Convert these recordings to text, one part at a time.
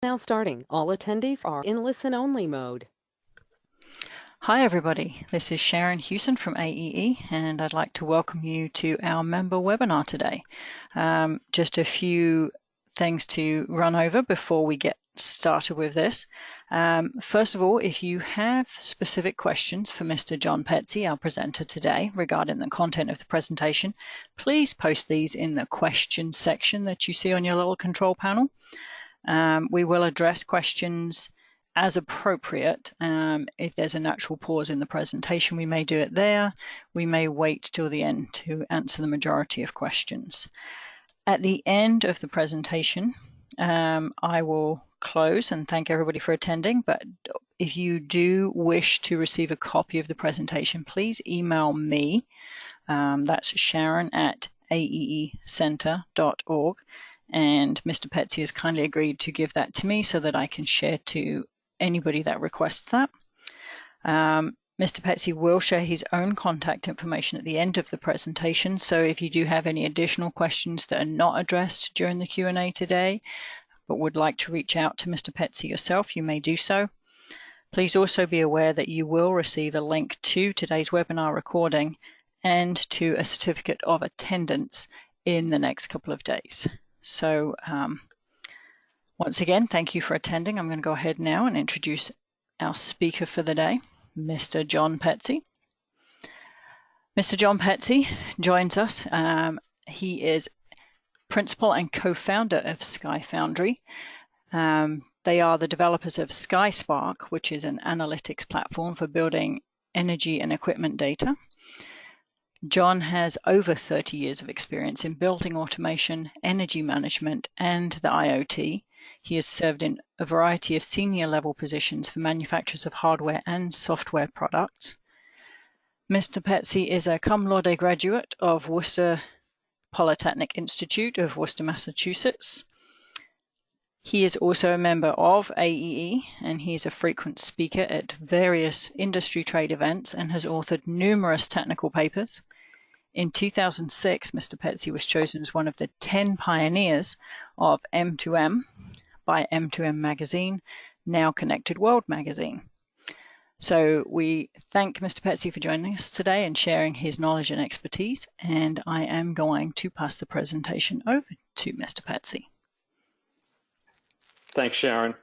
now starting. All attendees are in listen-only mode. Hi everybody, this is Sharon Hewson from AEE and I'd like to welcome you to our member webinar today. Just a few things to run over before we get started with this. First of all, if you have specific questions for Mr. John Petsey, our presenter today, regarding the content of the presentation, please post these in the questions section that you see on your little control panel. We will address questions as appropriate. If there's a natural pause in the presentation, we may do it there. We may wait till the end to answer the majority of questions. At the end of the presentation, I will close and thank everybody for attending, but if you do wish to receive a copy of the presentation, please email me. That's sharon@aeecenter.org, and Mr. Petsey has kindly agreed to give that to me so that I can share to anybody that requests that. Mr. Petsey will share his own contact information at the end of the presentation, so if you do have any additional questions that are not addressed during the Q&A today, but would like to reach out to Mr. Petsey yourself, you may do so. Please also be aware that you will receive a link to today's webinar recording and to a certificate of attendance in the next couple of days. So once again, thank you for attending. I'm going to go ahead now and introduce our speaker for the day, Mr. John Petsey. Mr. John Petsey joins us. He is principal and co-founder of Sky Foundry. They are the developers of SkySpark, which is an analytics platform for building energy and equipment data. John has over 30 years of experience in building automation, energy management, and the IoT. He has served in a variety of senior level positions for manufacturers of hardware and software products. Mr. Petsey is a cum laude graduate of Worcester Polytechnic Institute of Worcester, Massachusetts. He is also a member of AEE, and he is a frequent speaker at various industry trade events and has authored numerous technical papers. In 2006, Mr. Petsey was chosen as one of the 10 pioneers of M2M by M2M magazine, now Connected World magazine. So we thank Mr. Petsey for joining us today and sharing his knowledge and expertise, and I am going to pass the presentation over to Mr. Petsey. Thanks, Sharon.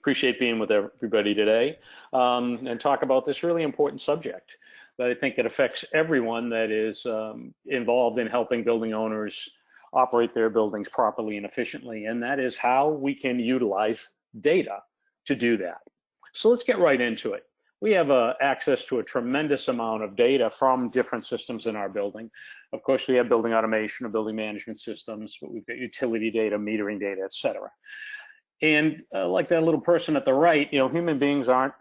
Appreciate being with everybody today and talk about this really important subject. But I think it affects everyone that is involved in helping building owners operate their buildings properly and efficiently, and that is how we can utilize data to do that. So let's get right into it. We have access to a tremendous amount of data from different systems in our building. Of course, we have building automation or building management systems, but we've got utility data, metering data, et cetera. And like that little person at the right, you know, human beings aren't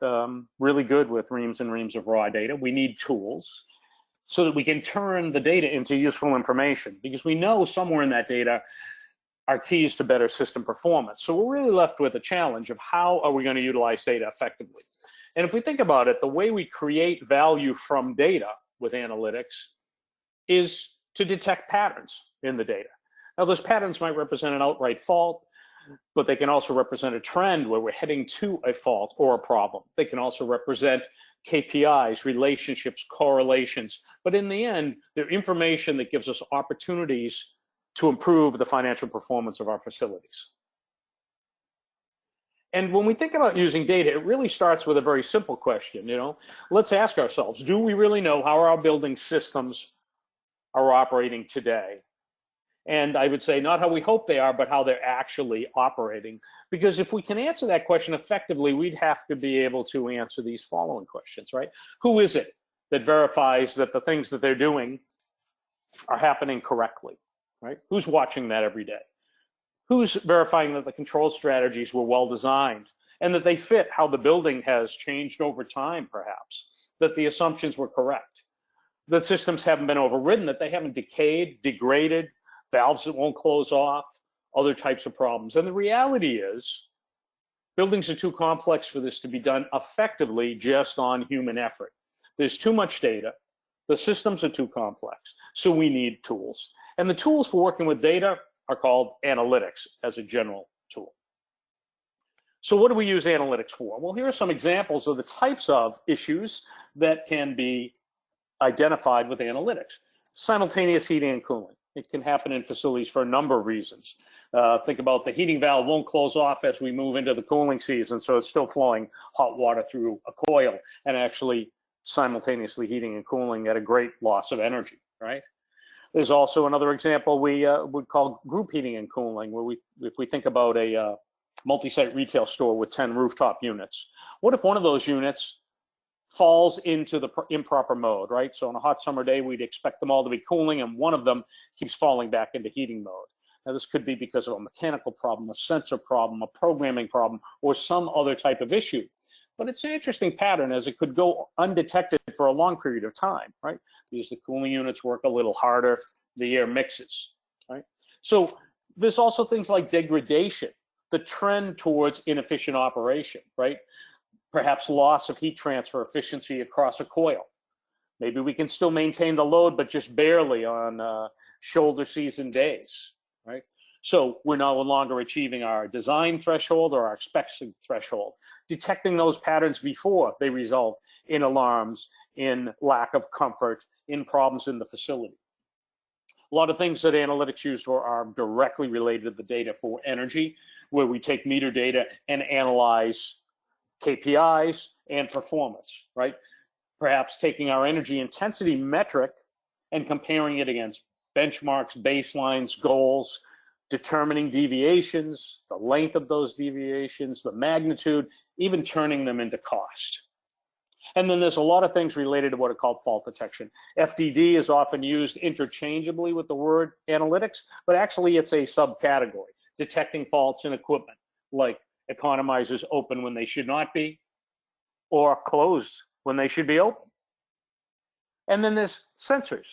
really good with reams and reams of raw data. We need tools so that we can turn the data into useful information, because we know somewhere in that data are keys to better system performance. So we're really left with a challenge of how are we going to utilize data effectively. And if we think about it, the way we create value from data with analytics is to detect patterns in the data. Now, those patterns might represent an outright fault, but they can also represent a trend where we're heading to a fault or a problem. They can also represent KPIs, relationships, correlations. But in the end, they're information that gives us opportunities to improve the financial performance of our facilities. And when we think about using data, it really starts with a very simple question. You know, let's ask ourselves, do we really know how our building systems are operating today? And I would say not how we hope they are, but how they're actually operating. Because if we can answer that question effectively, we'd have to be able to answer these following questions, right? Who is it that verifies that the things that they're doing are happening correctly, right? Who's watching that every day? Who's verifying that the control strategies were well designed and that they fit how the building has changed over time, perhaps, that the assumptions were correct, that systems haven't been overridden, that they haven't decayed, degraded, valves that won't close off, other types of problems. And the reality is, buildings are too complex for this to be done effectively just on human effort. There's too much data. The systems are too complex. So we need tools. And the tools for working with data are called analytics as a general tool. So what do we use analytics for? Well, here are some examples of the types of issues that can be identified with analytics. Simultaneous heating and cooling. It can happen in facilities for a number of reasons. Think about the heating valve won't close off as we move into the cooling season, so it's still flowing hot water through a coil and actually simultaneously heating and cooling at a great loss of energy, right? There's also another example we would call group heating and cooling, where if we think about a multi-site retail store with 10 rooftop units. What if one of those units falls into the improper mode, right? So on a hot summer day, we'd expect them all to be cooling, and one of them keeps falling back into heating mode. Now, this could be because of a mechanical problem, a sensor problem, a programming problem, or some other type of issue. But it's an interesting pattern, as it could go undetected for a long period of time, right? Because the cooling units work a little harder, the air mixes, right? So there's also things like degradation, the trend towards inefficient operation, right? Perhaps loss of heat transfer efficiency across a coil. Maybe we can still maintain the load, but just barely on shoulder season days, right? So we're no longer achieving our design threshold or our expected threshold. Detecting those patterns before they result in alarms, in lack of comfort, in problems in the facility. A lot of things that analytics used for are directly related to the data for energy, where we take meter data and analyze KPIs and performance, right? Perhaps taking our energy intensity metric and comparing it against benchmarks, baselines, goals, determining deviations, the length of those deviations, the magnitude, even turning them into cost. And then there's a lot of things related to what are called fault detection. FDD is often used interchangeably with the word analytics, but actually it's a subcategory, detecting faults in equipment, like economizers open when they should not be, or closed when they should be open. And then there's sensors.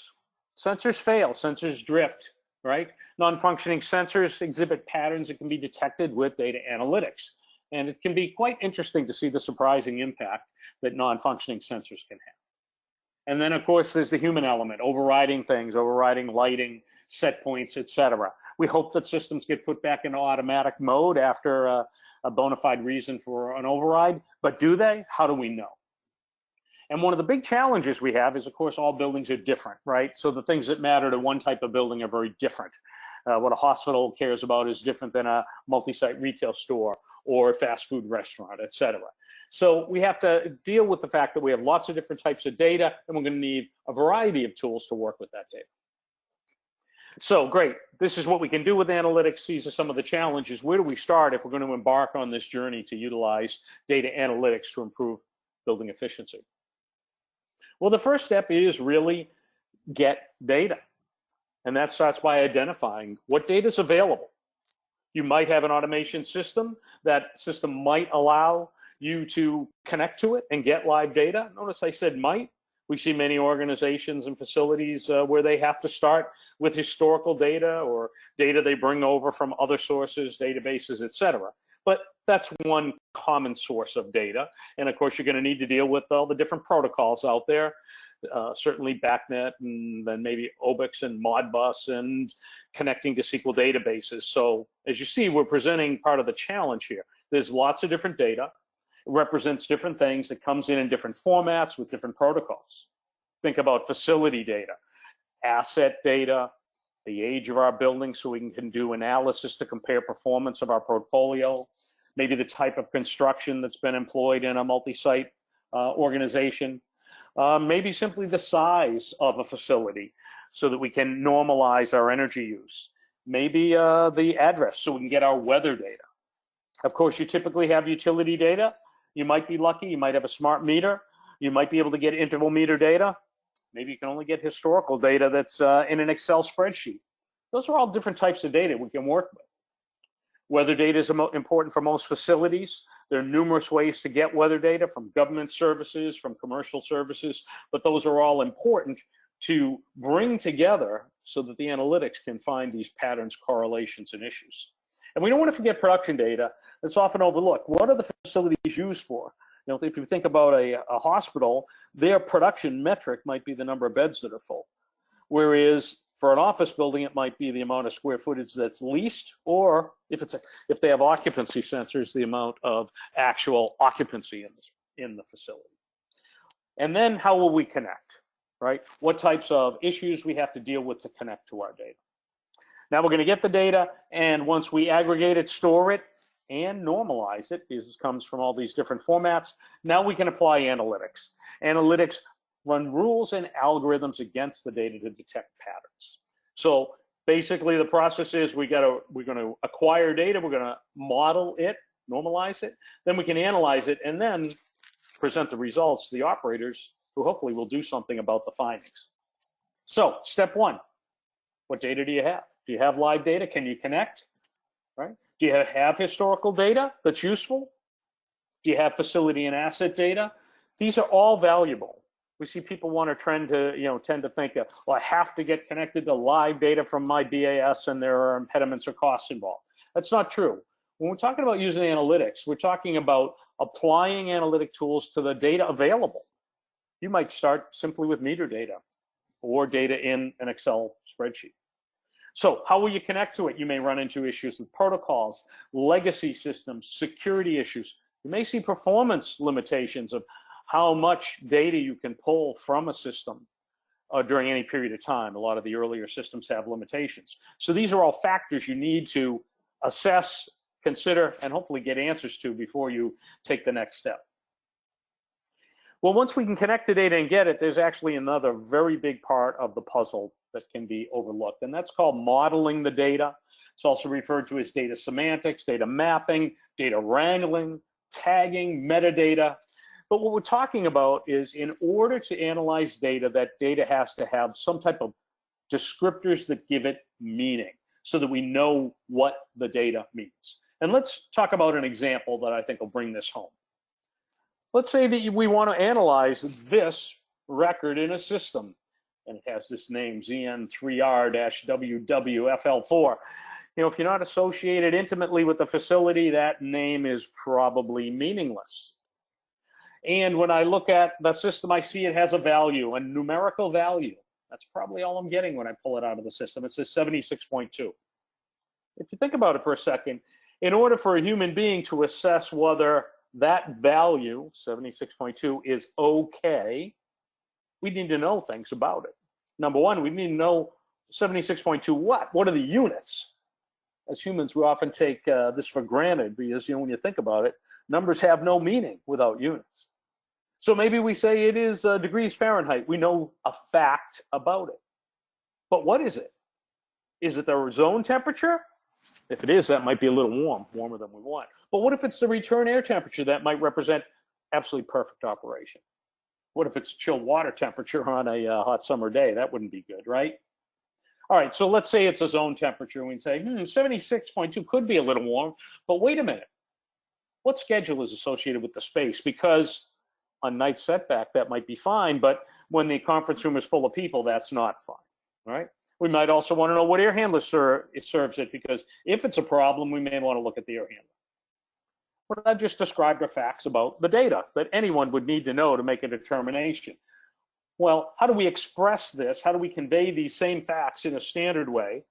Sensors fail, sensors drift, right? Non-functioning sensors exhibit patterns that can be detected with data analytics. And it can be quite interesting to see the surprising impact that non-functioning sensors can have. And then, of course, there's the human element, overriding things, overriding lighting, set points, etc. We hope that systems get put back into automatic mode after a bona fide reason for an override, but do they? How do we know? And one of the big challenges we have is, of course, all buildings are different, right? So the things that matter to one type of building are very different. What a hospital cares about is different than a multi-site retail store or a fast food restaurant, et cetera. So we have to deal with the fact that we have lots of different types of data, and we're going to need a variety of tools to work with that data. So great, this is what we can do with analytics. These are some of the challenges. Where do we start if we're going to embark on this journey to utilize data analytics to improve building efficiency? Well, the first step is really get data. And that starts by identifying what data is available. You might have an automation system. That system might allow you to connect to it and get live data. Notice I said might. We see many organizations and facilities where they have to start with historical data or data they bring over from other sources, databases, et cetera. But that's one common source of data. And of course, you're going to need to deal with all the different protocols out there. Certainly BACnet, and then maybe OBIX and Modbus, and connecting to SQL databases. So as you see, we're presenting part of the challenge here. There's lots of different data. It represents different things. That comes in different formats with different protocols. Think about facility data, asset data, the age of our building, so we can do analysis to compare performance of our portfolio, maybe the type of construction that's been employed in a multi-site organization. Maybe simply the size of a facility so that we can normalize our energy use. Maybe the address so we can get our weather data. Of course, you typically have utility data. You might be lucky, you might have a smart meter. You might be able to get interval meter data. Maybe you can only get historical data that's in an Excel spreadsheet. Those are all different types of data we can work with. Weather data is important for most facilities. There are numerous ways to get weather data from government services, from commercial services, but those are all important to bring together so that the analytics can find these patterns, correlations, and issues. And we don't want to forget production data. That's often overlooked. What are the facilities used for? You know, if you think about a hospital, their production metric might be the number of beds that are full. Whereas For an office building, it might be the amount of square footage that's leased, or if they have occupancy sensors, the amount of actual occupancy in the facility. And then how will we connect, right? What types of issues we have to deal with to connect to our data. Now we're going to get the data, and once we aggregate it, store it, and normalize it, because this comes from all these different formats, now we can apply analytics. Analytics run rules and algorithms against the data to detect patterns. So basically the process is we're going to acquire data, we're going to model it, normalize it, then we can analyze it, and then present the results to the operators, who hopefully will do something about the findings. So step one, what data do you have? Do you have live data? Can you connect? Right? Do you have historical data that's useful? Do you have facility and asset data? These are all valuable. We see people want to tend to think, well, I have to get connected to live data from my BAS, and there are impediments or costs involved. That's not true. When we're talking about using analytics, we're talking about applying analytic tools to the data available. You might start simply with meter data or data in an Excel spreadsheet. So how will you connect to it? You may run into issues with protocols, legacy systems, security issues. You may see performance limitations of how much data you can pull from a system during any period of time. A lot of the earlier systems have limitations. So these are all factors you need to assess, consider, and hopefully get answers to before you take the next step. Well, once we can connect the data and get it, there's actually another very big part of the puzzle that can be overlooked, and that's called modeling the data. It's also referred to as data semantics, data mapping, data wrangling, tagging, metadata. But what we're talking about is, in order to analyze data, that data has to have some type of descriptors that give it meaning so that we know what the data means. And let's talk about an example that I think will bring this home. Let's say that we want to analyze this record in a system, and it has this name, ZN3R-WWFL4. If you're not associated intimately with the facility, that name is probably meaningless. And when I look at the system, I see it has a value, a numerical value. That's probably all I'm getting when I pull it out of the system. It says 76.2. If you think about it for a second, in order for a human being to assess whether that value, 76.2, is okay, we need to know things about it. Number one, we need to know 76.2 what? What are the units? As humans, we often take this for granted because, when you think about it, numbers have no meaning without units. So maybe we say it is degrees Fahrenheit. We know a fact about it. But what is it? Is it the zone temperature? If it is, that might be a little warm, warmer than we want. But what if it's the return air temperature? That might represent absolutely perfect operation. What if it's chilled water temperature on a hot summer day? That wouldn't be good, right? All right, so let's say it's a zone temperature, and we say, 76.2 could be a little warm, but wait a minute. What schedule is associated with the space? Because on night setback, that might be fine, but when the conference room is full of people, that's not fine, right? We might also want to know what air handler serves it, because if it's a problem, we may want to look at the air handler. What I just described are facts about the data that anyone would need to know to make a determination. Well, how do we express this? How do we convey these same facts in a standard way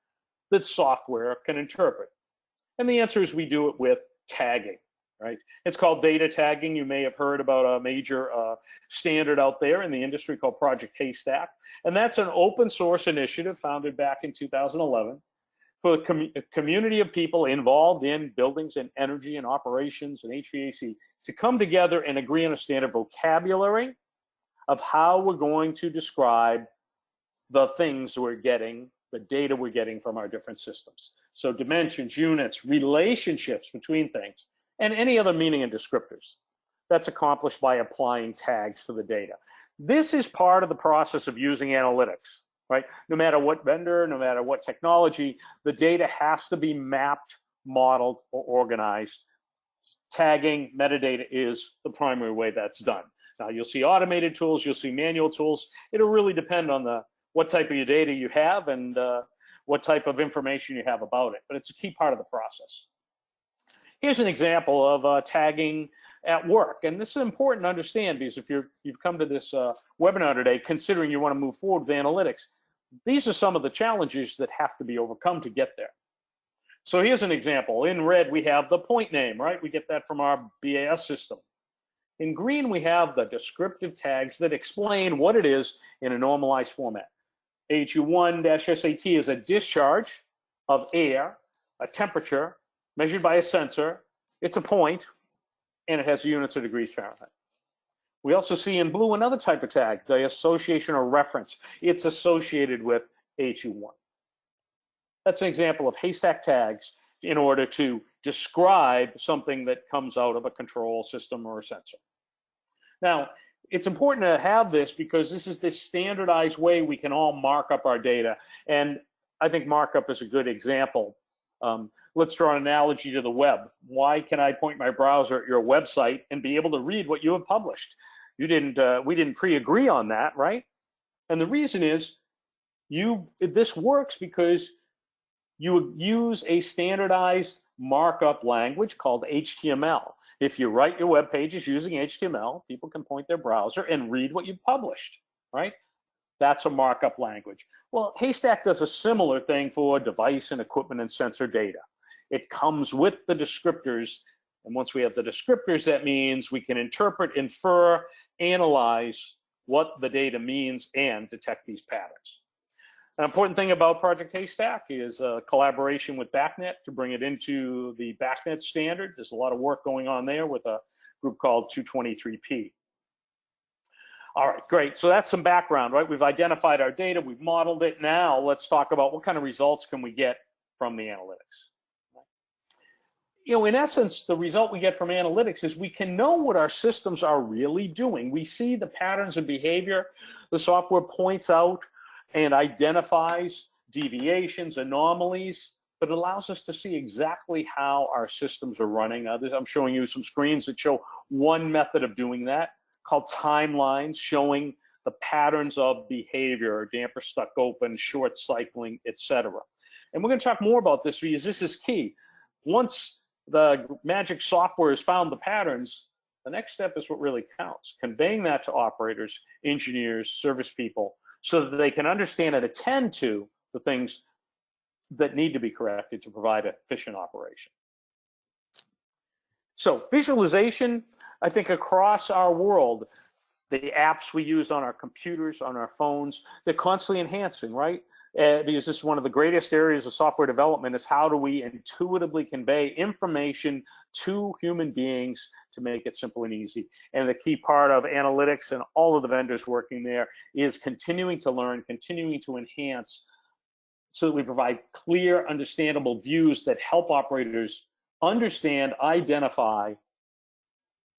that software can interpret? And the answer is we do it with tagging, right? It's called data tagging. You may have heard about a major standard out there in the industry called Project Haystack. And that's an open source initiative founded back in 2011 for a community of people involved in buildings and energy and operations and HVAC to come together and agree on a standard vocabulary of how we're going to describe the things we're getting, the data we're getting from our different systems. So dimensions, units, relationships between things, and any other meaning and descriptors. That's accomplished by applying tags to the data. This is part of the process of using analytics, right? No matter what vendor, no matter what technology, the data has to be mapped, modeled, or organized. Tagging, metadata is the primary way that's done. Now, you'll see automated tools, you'll see manual tools. It'll really depend on what type of data you have and what type of information you have about it, but it's a key part of the process. Here's an example of tagging at work, and this is important to understand because if you've come to this webinar today considering you want to move forward with analytics, these are some of the challenges that have to be overcome to get there. So here's an example. In red, we have the point name, right? We get that from our BAS system. In green, we have the descriptive tags that explain what it is in a normalized format. HU1-SAT is a discharge of air, a temperature measured by a sensor. It's a point, and it has units of degrees Fahrenheit. We also see in blue another type of tag, the association or reference. It's associated with HU1. That's an example of haystack tags in order to describe something that comes out of a control system or a sensor. Now, it's important to have this because this is the standardized way we can all mark up our data. And I think markup is a good example. Let's draw an analogy to the web. Why can I point my browser at your website and be able to read what you have published? We didn't pre-agree on that, right? And the reason is this works because you use a standardized markup language called HTML. If you write your web pages using HTML, people can point their browser and read what you've published, right? That's a markup language. Well, Haystack does a similar thing for device and equipment and sensor data. It comes with the descriptors, and once we have the descriptors, that means we can interpret, infer, analyze what the data means and detect these patterns. An important thing about Project Haystack is collaboration with BACnet to bring it into the BACnet standard. There's a lot of work going on there with a group called 223P. All right, great. So that's some background, right? We've identified our data, we've modeled it. Now let's talk about what kind of results can we get from the analytics. You know, in essence, the result we get from analytics is we can know what our systems are really doing. We see the patterns of behavior. The software points out and identifies deviations, anomalies, but it allows us to see exactly how our systems are running. I'm showing you some screens that show one method of doing that, called timelines, showing the patterns of behavior, damper stuck open, short cycling, etc. And we're going to talk more about this because this is key. Once the magic software has found the patterns, the next step is what really counts, conveying that to operators, engineers, service people, so that they can understand and attend to the things that need to be corrected to provide efficient operation. So visualization, I think across our world, the apps we use on our computers, on our phones, they're constantly enhancing, right? Because this is one of the greatest areas of software development is how do we intuitively convey information to human beings to make it simple and easy. And the key part of analytics and all of the vendors working there is continuing to learn, continuing to enhance so that we provide clear, understandable views that help operators understand, identify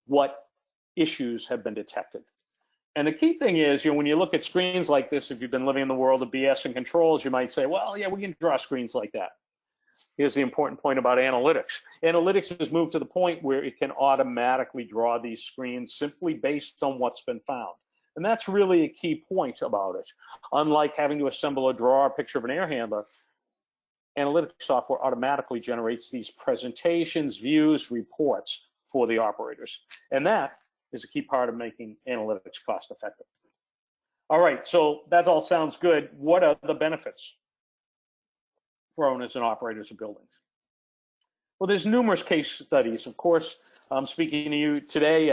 what issues have been detected. And the key thing is, you know, when you look at screens like this, if you've been living in the world of BS and controls, you might say, well, yeah, we can draw screens like that. Here's the important point about analytics. Analytics has moved to the point where it can automatically draw these screens simply based on what's been found. And that's really a key point about it. Unlike having to assemble or draw a picture of an air handler, analytics software automatically generates these presentations, views, reports for the operators. And that is a key part of making analytics cost effective. All right, so that all sounds good. What are the benefits for owners and operators of buildings? Well, there's numerous case studies. Of course, I'm speaking to you today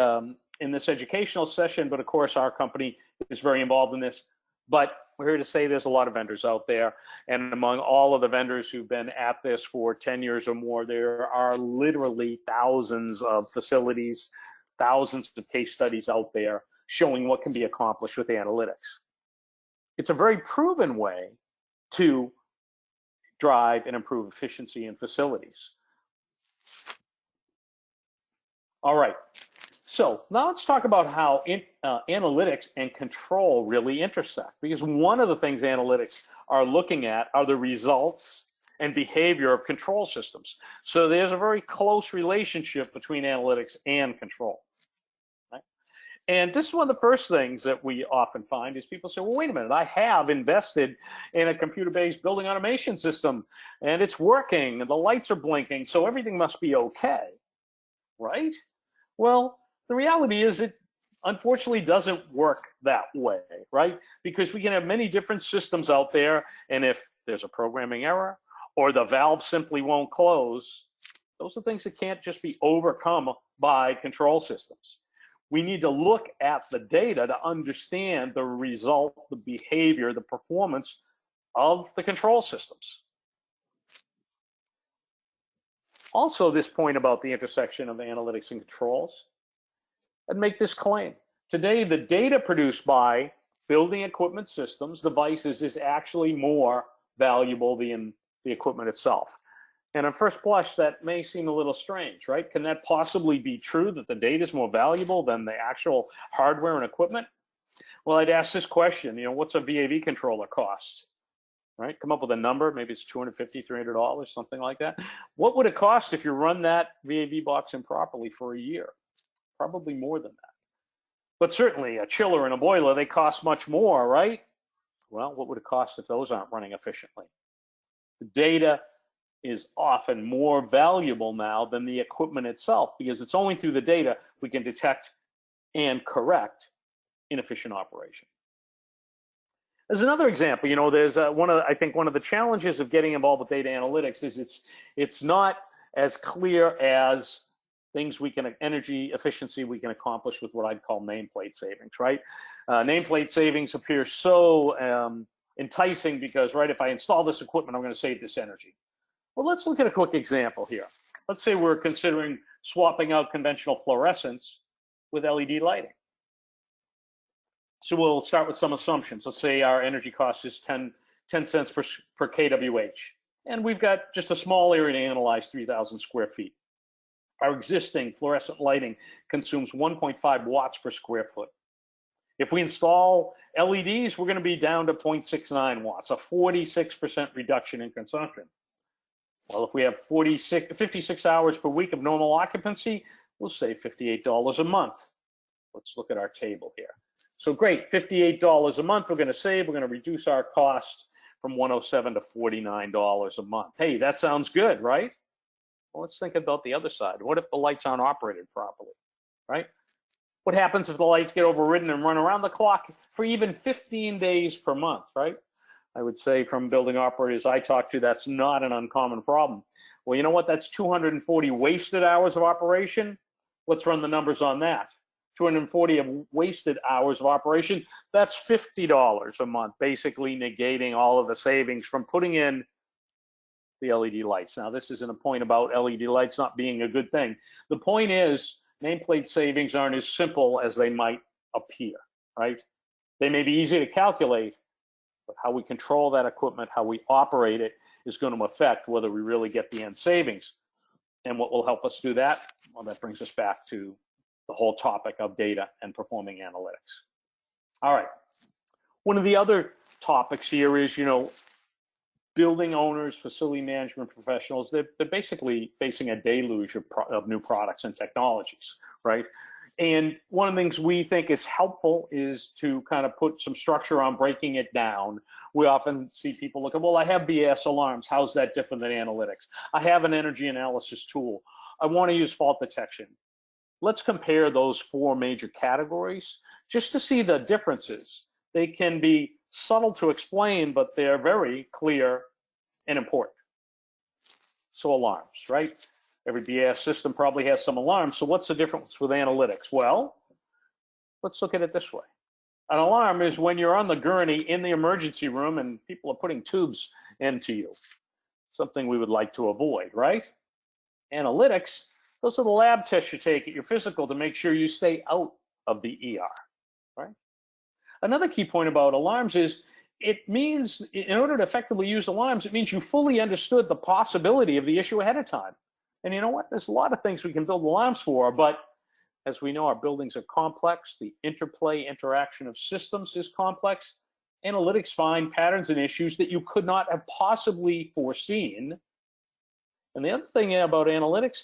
in this educational session, but of course our company is very involved in this. But we're here to say there's a lot of vendors out there, and among all of the vendors who've been at this for 10 years or more, there are literally thousands of facilities, thousands of case studies out there showing what can be accomplished with analytics. It's a very proven way to drive and improve efficiency in facilities. All right, so now let's talk about how analytics and control really intersect, because one of the things analytics are looking at are the results and behavior of control systems. So there's a very close relationship between analytics and control. Right? And this is one of the first things that we often find is people say, well, wait a minute, I have invested in a computer-based building automation system and it's working and the lights are blinking, so everything must be okay, right? Well, the reality is that unfortunately doesn't work that way, right? Because we can have many different systems out there, and if there's a programming error or the valve simply won't close, those are things that can't just be overcome by control systems. We need to look at the data to understand the result, the behavior, the performance of the control systems. Also, this point about the intersection of analytics and controls, I'd make this claim. Today, the data produced by building equipment systems, devices, is actually more valuable than the equipment itself. And at first blush, that may seem a little strange, right? Can that possibly be true, that the data is more valuable than the actual hardware and equipment? Well, I'd ask this question, what's a VAV controller cost? Right? Come up with a number, maybe it's $250, $300, something like that. What would it cost if you run that VAV box improperly for a year? Probably more than that. But certainly a chiller and a boiler, they cost much more, right? Well, what would it cost if those aren't running efficiently? The data is often more valuable now than the equipment itself, because it's only through the data we can detect and correct inefficient operation. As another example, there's I think one of the challenges of getting involved with data analytics is it's not as clear as things energy efficiency we can accomplish with what I'd call nameplate savings, right? Nameplate savings appear so enticing because, right, if I install this equipment, I'm going to save this energy. Well, let's look at a quick example here. Let's say we're considering swapping out conventional fluorescence with LED lighting. So we'll start with some assumptions. Let's say our energy cost is 10 cents per kWh. And we've got just a small area to analyze, 3,000 square feet. Our existing fluorescent lighting consumes 1.5 watts per square foot. If we install LEDs, we're going to be down to 0.69 watts, a 46% reduction in consumption. Well, if we have 56 hours per week of normal occupancy, we'll save $58 a month. Let's look at our table here. So great, $58 a month we're going to save. We're going to reduce our cost from $107 to $49 a month. Hey, that sounds good, right? Well, let's think about the other side. What if the lights aren't operated properly, right? What happens if the lights get overridden and run around the clock for even 15 days per month, right? I would say from building operators I talk to, that's not an uncommon problem. Well, you know what? That's 240 wasted hours of operation. Let's run the numbers on that. 240 of wasted hours of operation, that's $50 a month, basically negating all of the savings from putting in the LED lights. Now, this isn't a point about LED lights not being a good thing. The point is, nameplate savings aren't as simple as they might appear, right? They may be easy to calculate, but how we control that equipment, how we operate it, is going to affect whether we really get the end savings. And what will help us do that? Well, that brings us back to the whole topic of data and performing analytics. All right. One of the other topics here is, building owners, facility management professionals, they're basically facing a deluge of new products and technologies, right? And one of the things we think is helpful is to kind of put some structure on breaking it down. We often see people look at, well, I have BAS alarms. How's that different than analytics? I have an energy analysis tool. I want to use fault detection. Let's compare those four major categories just to see the differences. They can be subtle to explain, but they're very clear and important. So alarms, right? Every BAS system probably has some alarms. So what's the difference with analytics? Well, let's look at it this way. An alarm is when you're on the gurney in the emergency room and people are putting tubes into you. Something we would like to avoid, right? Analytics, those are the lab tests you take at your physical to make sure you stay out of the ER, right? Another key point about alarms is it means, in order to effectively use alarms, it means you fully understood the possibility of the issue ahead of time. And you know what? There's a lot of things we can build alarms for, but as we know, our buildings are complex. The interaction of systems is complex. Analytics find patterns and issues that you could not have possibly foreseen. And the other thing about analytics,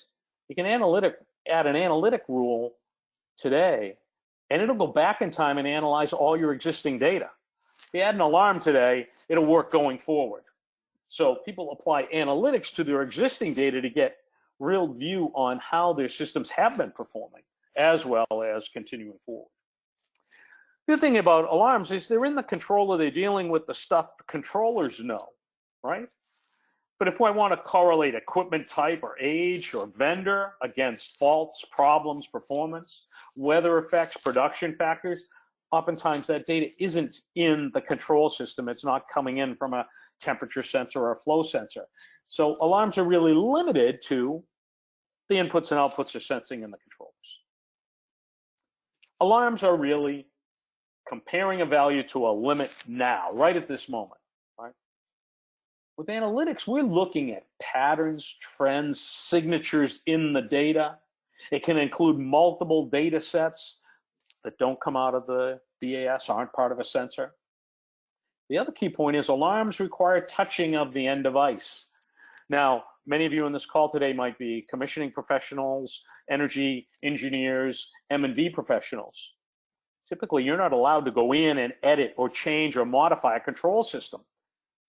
you can add an analytic rule today, and it'll go back in time and analyze all your existing data. If you add an alarm today, it'll work going forward. So people apply analytics to their existing data to get real view on how their systems have been performing, as well as continuing forward. The other thing about alarms is they're in the controller, they're dealing with the stuff the controllers know, right? But if I want to correlate equipment type or age or vendor against faults, problems, performance, weather effects, production factors, oftentimes that data isn't in the control system. It's not coming in from a temperature sensor or a flow sensor. So alarms are really limited to the inputs and outputs they're sensing in the controllers. Alarms are really comparing a value to a limit now, right at this moment, right? With analytics, we're looking at patterns, trends, signatures in the data. It can include multiple data sets that don't come out of the BAS, aren't part of a sensor. The other key point is alarms require touching of the end device. Now, many of you on this call today might be commissioning professionals, energy engineers, M&V professionals. Typically, you're not allowed to go in and edit or change or modify a control system.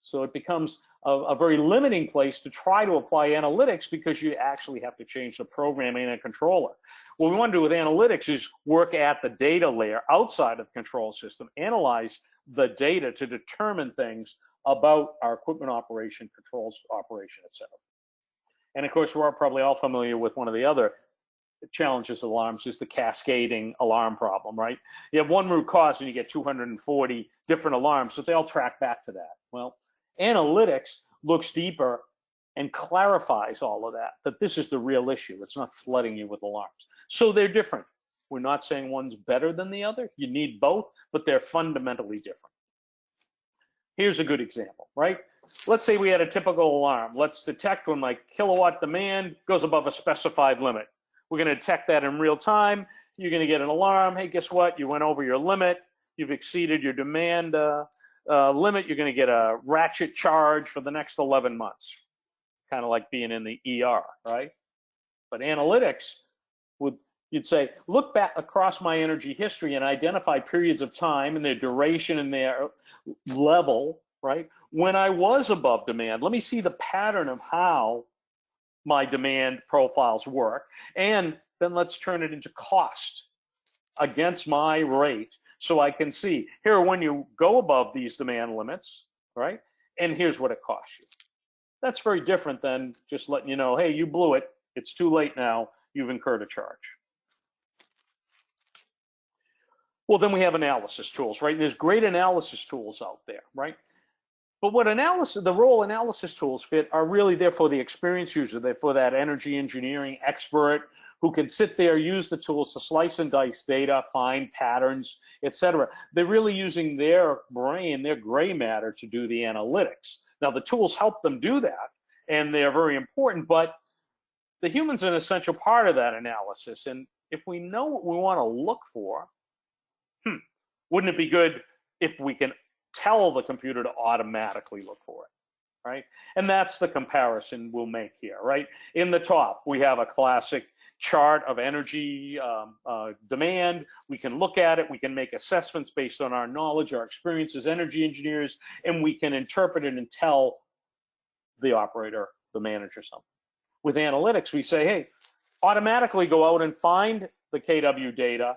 So it becomes a very limiting place to try to apply analytics because you actually have to change the programming in a controller. What we want to do with analytics is work at the data layer outside of the control system, analyze the data to determine things about our equipment operation, controls operation, et cetera. And of course, we're probably all familiar with one of the other challenges of alarms is the cascading alarm problem, right? You have one root cause and you get 240 different alarms, but they all track back to that. Well, analytics looks deeper and clarifies all of that this is the real issue. It's not flooding you with alarms. So they're different. We're not saying one's better than the other. You need both, but they're fundamentally different. Here's a good example, right? Let's say we had a typical alarm. Let's detect when my kilowatt demand goes above a specified limit. We're going to detect that in real time. You're going to get an alarm. Hey, guess what? You went over your limit. You've exceeded your demand limit. You're going to get a ratchet charge for the next 11 months. Kind of like being in the ER, right? But analytics you'd say, look back across my energy history and identify periods of time and their duration and their level, right? When I was above demand, let me see the pattern of how my demand profiles work. And then let's turn it into cost against my rate so I can see here when you go above these demand limits, right? And here's what it costs you. That's very different than just letting you know, hey, you blew it. It's too late now. You've incurred a charge. Well, then we have analysis tools, right? And there's great analysis tools out there, right? But what the role analysis tools fit are really there for the experienced user. They're for that energy engineering expert who can sit there, use the tools to slice and dice data, find patterns, et cetera. They're really using their brain, their gray matter to do the analytics. Now, the tools help them do that, and they're very important, but the human's an essential part of that analysis. And if we know what we want to look for, wouldn't it be good if we can tell the computer to automatically look for it, right? And that's the comparison we'll make here, right? In the top, we have a classic chart of energy demand. We can look at it. We can make assessments based on our knowledge, our experience as energy engineers, and we can interpret it and tell the operator, the manager something. With analytics, we say, hey, automatically go out and find the KW data,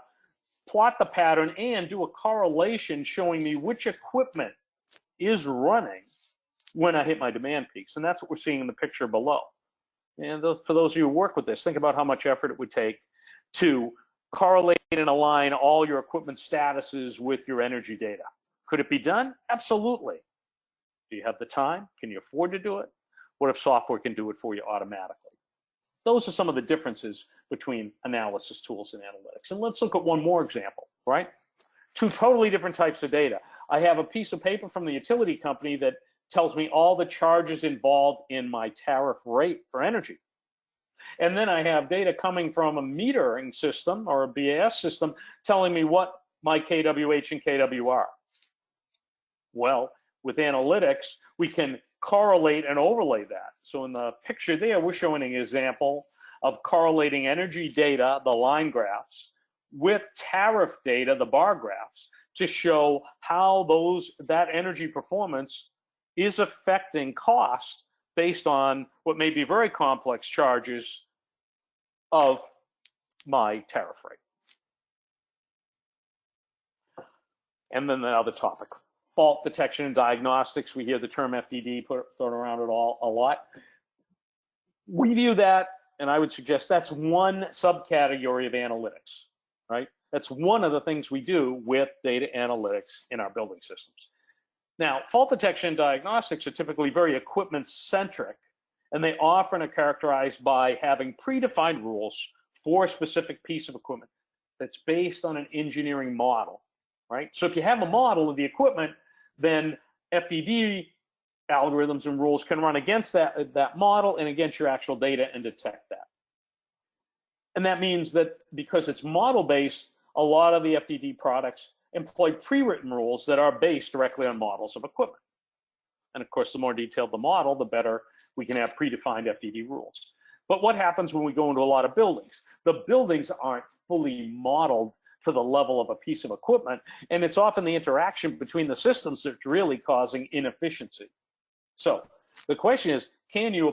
plot the pattern, and do a correlation showing me which equipment is running when I hit my demand peaks. And that's what we're seeing in the picture below. And for those of you who work with this, think about how much effort it would take to correlate and align all your equipment statuses with your energy data. Could it be done? Absolutely. Do you have the time? Can you afford to do it? What if software can do it for you automatically? Those are some of the differences between analysis tools and analytics. And let's look at one more example, right? Two totally different types of data. I have a piece of paper from the utility company that tells me all the charges involved in my tariff rate for energy. And then I have data coming from a metering system or a BAS system telling me what my KWH and KW are. Well, with analytics, we can correlate and overlay that. So in the picture there, we're showing an example of correlating energy data, the line graphs, with tariff data, the bar graphs, to show how that energy performance is affecting cost based on what may be very complex charges of my tariff rate. And then the other topic, fault detection and diagnostics. We hear the term FDD thrown around a lot. We view that, and I would suggest that's one subcategory of analytics, right? That's one of the things we do with data analytics in our building systems. Now, fault detection and diagnostics are typically very equipment-centric, and they often are characterized by having predefined rules for a specific piece of equipment that's based on an engineering model, right? So if you have a model of the equipment, then FDD algorithms and rules can run against that model and against your actual data and detect that. And that means that because it's model-based, a lot of the FDD products employ pre-written rules that are based directly on models of equipment. And of course, the more detailed the model, the better we can have predefined FDD rules. But what happens when we go into a lot of buildings? The buildings aren't fully modeled to the level of a piece of equipment, and it's often the interaction between the systems that's really causing inefficiency. So the question is, can you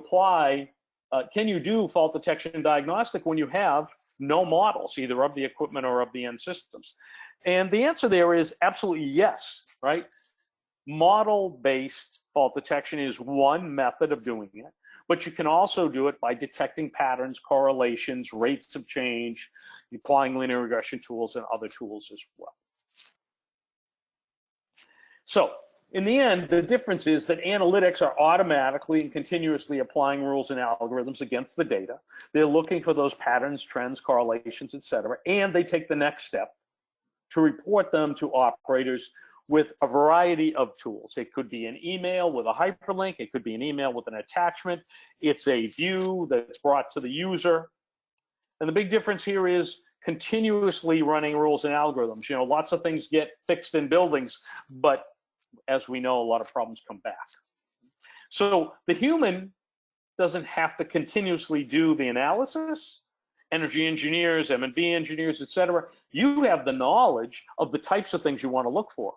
do fault detection and diagnostic when you have no models, either of the equipment or of the end systems? And the answer there is absolutely yes, right? Model-based fault detection is one method of doing it, but you can also do it by detecting patterns, correlations, rates of change, applying linear regression tools and other tools as well. So in the end, the difference is that analytics are automatically and continuously applying rules and algorithms against the data. They're looking for those patterns, trends, correlations, et cetera, and they take the next step to report them to operators with a variety of tools. It could be an email with a hyperlink. It could be an email with an attachment. It's a view that's brought to the user. And the big difference here is continuously running rules and algorithms. You know, lots of things get fixed in buildings, but as we know, a lot of problems come back. So the human doesn't have to continuously do the analysis. Energy engineers, M&B engineers, et cetera, you have the knowledge of the types of things you want to look for.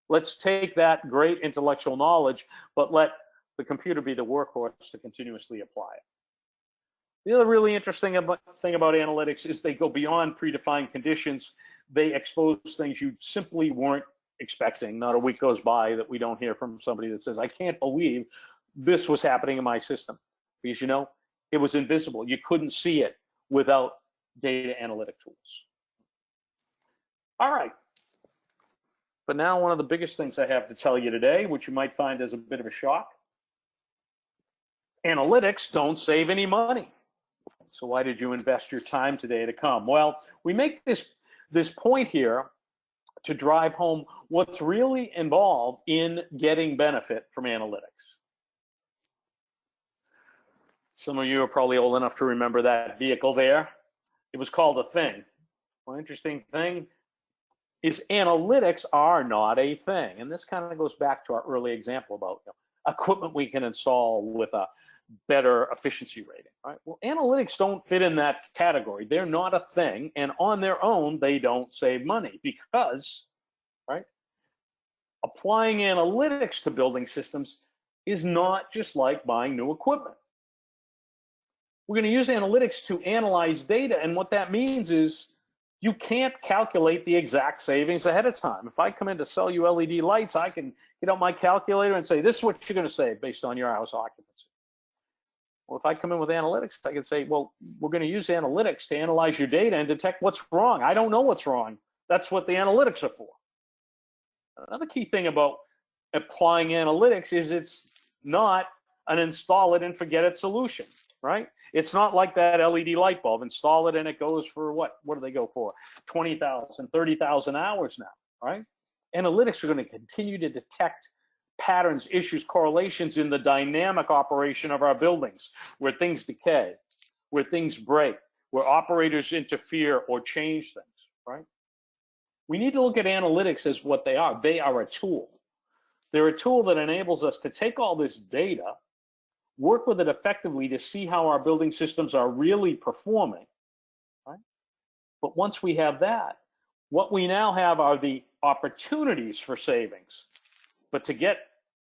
Let's take that great intellectual knowledge, but let the computer be the workhorse to continuously apply it. The other really interesting thing about analytics is they go beyond predefined conditions. They expose things you simply weren't expecting. Not a week goes by that we don't hear from somebody that says, I can't believe this was happening in my system. Because, you know, it was invisible. You couldn't see it without data analytic tools. All right. But now one of the biggest things I have to tell you today, which you might find as a bit of a shock, analytics don't save any money. So why did you invest your time today to come? Well, we make this point here to drive home what's really involved in getting benefit from analytics. Some of you are probably old enough to remember that vehicle there. It was called a thing. One interesting thing is analytics are not a thing. And this kind of goes back to our early example about equipment we can install with a better efficiency rating, right? Well, analytics don't fit in that category. They're not a thing, and on their own, they don't save money because, right, applying analytics to building systems is not just like buying new equipment. We're going to use analytics to analyze data, and what that means is you can't calculate the exact savings ahead of time. If I come in to sell you LED lights, I can get out my calculator and say, this is what you're going to save based on your house occupancy. Well, if I come in with analytics, I can say, well, we're going to use analytics to analyze your data and detect what's wrong. I don't know what's wrong. That's what the analytics are for. Another key thing about applying analytics is it's not an install it and forget it solution, right? It's not like that LED light bulb. Install it and it goes for what? What do they go for? 20,000, 30,000 hours now, right? Analytics are going to continue to detect patterns, issues, correlations in the dynamic operation of our buildings, where things decay, where things break, where operators interfere or change things, right? We need to look at analytics as what they are. They are a tool. They're a tool that enables us to take all this data, work with it effectively to see how our building systems are really performing, right? But once we have that, what we now have are the opportunities for savings. But to get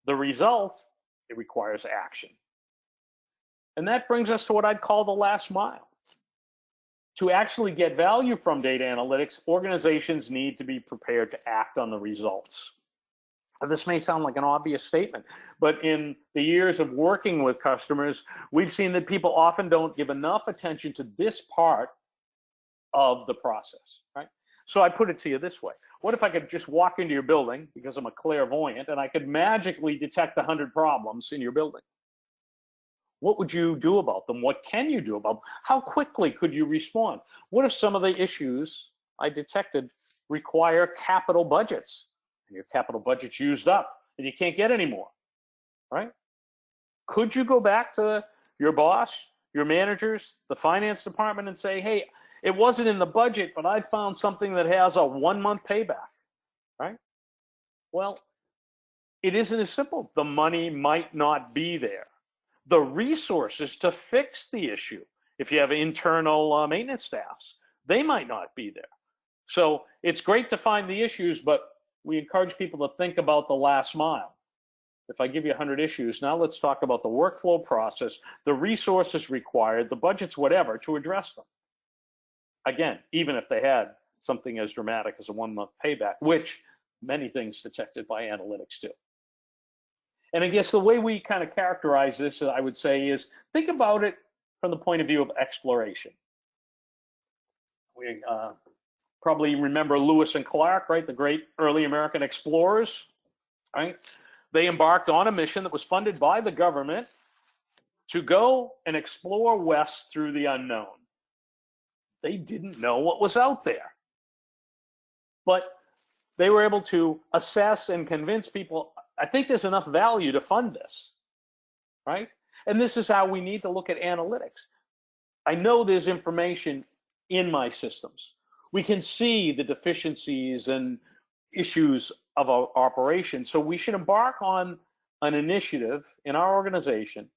the result, it requires action. And that brings us to what I'd call the last mile. To actually get value from data analytics, organizations need to be prepared to act on the results. This may sound like an obvious statement, but in the years of working with customers, we've seen that people often don't give enough attention to this part of the process, right? So I put it to you this way. What if I could just walk into your building, because I'm a clairvoyant, and I could magically detect 100 problems in your building? What would you do about them? What can you do about them? How quickly could you respond? What if some of the issues I detected require capital budgets, and your capital budget's used up and you can't get any more, right? Could you go back to your boss, your managers, the finance department and say, hey, it wasn't in the budget, but I found something that has a 1-month payback, right? Well, it isn't as simple. The money might not be there. The resources to fix the issue, if you have internal maintenance staffs, they might not be there. So it's great to find the issues, but we encourage people to think about the last mile. If I give you 100 issues, now let's talk about the workflow process, the resources required, the budgets, whatever, to address them. Again, even if they had something as dramatic as a 1-month payback, which many things detected by analytics do. And I guess the way we kind of characterize this, I would say, is think about it from the point of view of exploration. We probably remember Lewis and Clark, right? The great early American explorers, right? They embarked on a mission that was funded by the government to go and explore west through the unknown. They didn't know what was out there, but they were able to assess and convince people, I think there's enough value to fund this, right? And this is how we need to look at analytics. I know there's information in my systems. We can see the deficiencies and issues of our operation. So we should embark on an initiative in our organization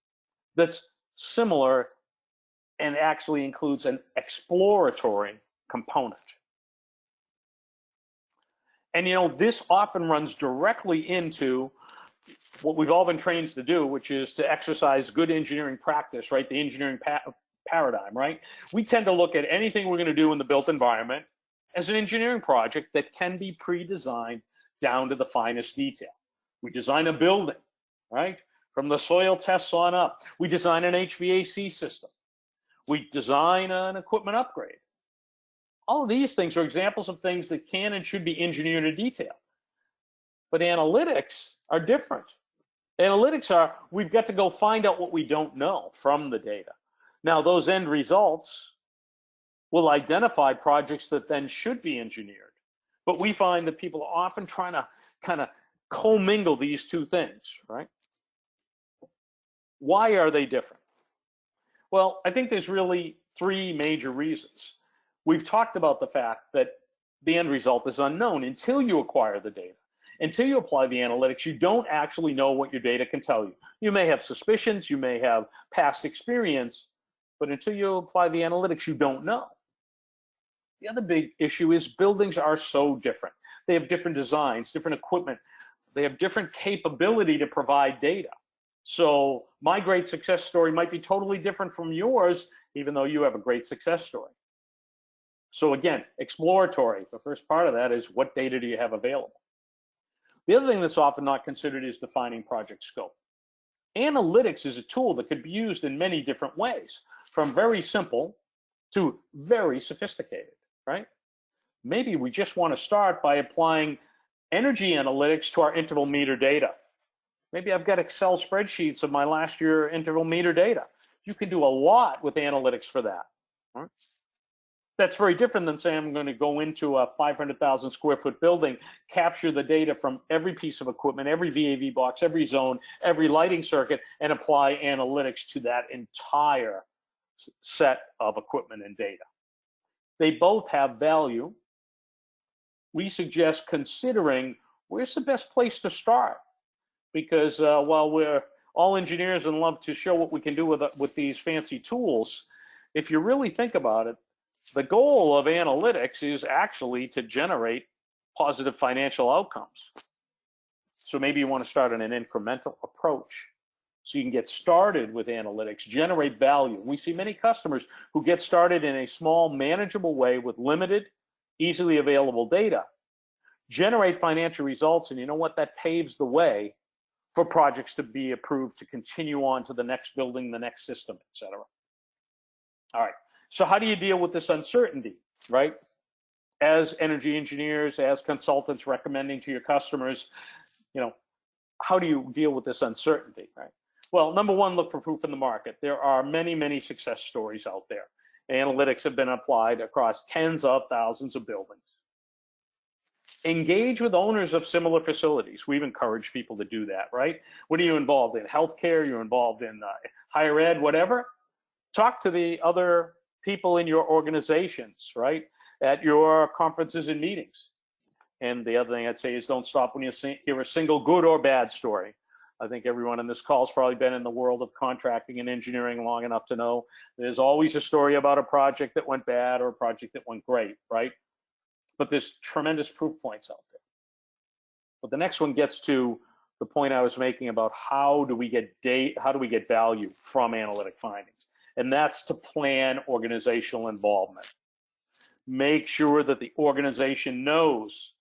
that's similar and actually includes an exploratory component. And you know, this often runs directly into what we've all been trained to do, which is to exercise good engineering practice, right? The engineering paradigm, right? We tend to look at anything we're going to do in the built environment as an engineering project that can be pre-designed down to the finest detail. We design a building, right? From the soil tests on up. We design an HVAC system. We design an equipment upgrade. All of these things are examples of things that can and should be engineered in detail. But analytics are different. Analytics are, we've got to go find out what we don't know from the data. Now, those end results will identify projects that then should be engineered. But we find that people are often trying to kind of commingle these two things, right? Why are they different? Well, I think there's really 3 major reasons. We've talked about the fact that the end result is unknown until you acquire the data. Until you apply the analytics, you don't actually know what your data can tell you. You may have suspicions, you may have past experience, but until you apply the analytics, you don't know. The other big issue is buildings are so different. They have different designs, different equipment. They have different capability to provide data. So my great success story might be totally different from yours, even though you have a great success story. So again, exploratory. The first part of that is what data do you have available? The other thing that's often not considered is defining project scope. Analytics is a tool that could be used in many different ways, from very simple to very sophisticated, right? Maybe we just want to start by applying energy analytics to our interval meter data. Maybe I've got Excel spreadsheets of my last year interval meter data. You can do a lot with analytics for that. Right? That's very different than saying I'm going to go into a 500,000 square foot building, capture the data from every piece of equipment, every VAV box, every zone, every lighting circuit, and apply analytics to that entire set of equipment and data. They both have value. We suggest considering where's the best place to start, because while we're all engineers and love to show what we can do with these fancy tools, if you really think about it, the goal of analytics is actually to generate positive financial outcomes. So maybe you want to start on an incremental approach. so you can get started with analytics, generate value. We see many customers who get started in a small, manageable way with limited, easily available data, generate financial results, and you know what? That paves the way for projects to be approved to continue on to the next building, the next system, et cetera. All right, so how do you deal with this uncertainty, right? As energy engineers, as consultants recommending to your customers, you know, how do you deal with this uncertainty, right? Well, number one, look for proof in the market. There are many, many success stories out there. Analytics have been applied across tens of thousands of buildings. Engage with owners of similar facilities. We've encouraged people to do that, right? What are you involved in? Healthcare, you're involved in higher ed, whatever. Talk to the other people in your organizations, right? At your conferences and meetings. And the other thing I'd say is don't stop when you hear a single good or bad story. I think everyone in this call has probably been in the world of contracting and engineering long enough to know there's always a story about a project that went bad or a project that went great, right? But there's tremendous proof points out there. But the next one gets to the point I was making about how do we get value from analytic findings? And that's to plan organizational involvement. Make sure that the organization knows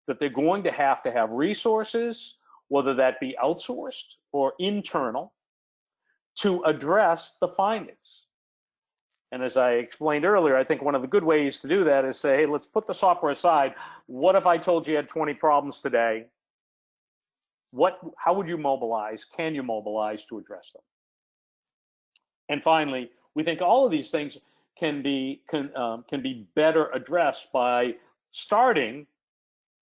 that they're going to have resources, whether that be outsourced or internal, to address the findings. And as I explained earlier, I think one of the good ways to do that is say, hey, let's put the software aside. What if I told you had 20 problems today? How would you mobilize? Can you mobilize to address them? And finally, we think all of these things can be better addressed by starting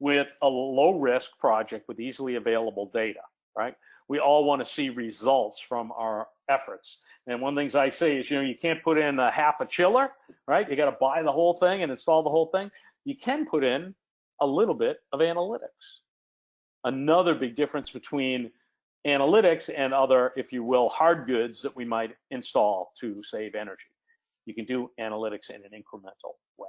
with a low-risk project with easily available data, right? We all want to see results from our efforts. And one of the things I say is, you can't put in a half a chiller, right? You got to buy the whole thing and install the whole thing. You can put in a little bit of analytics. Another big difference between analytics and other, if you will, hard goods that we might install to save energy. You can do analytics in an incremental way.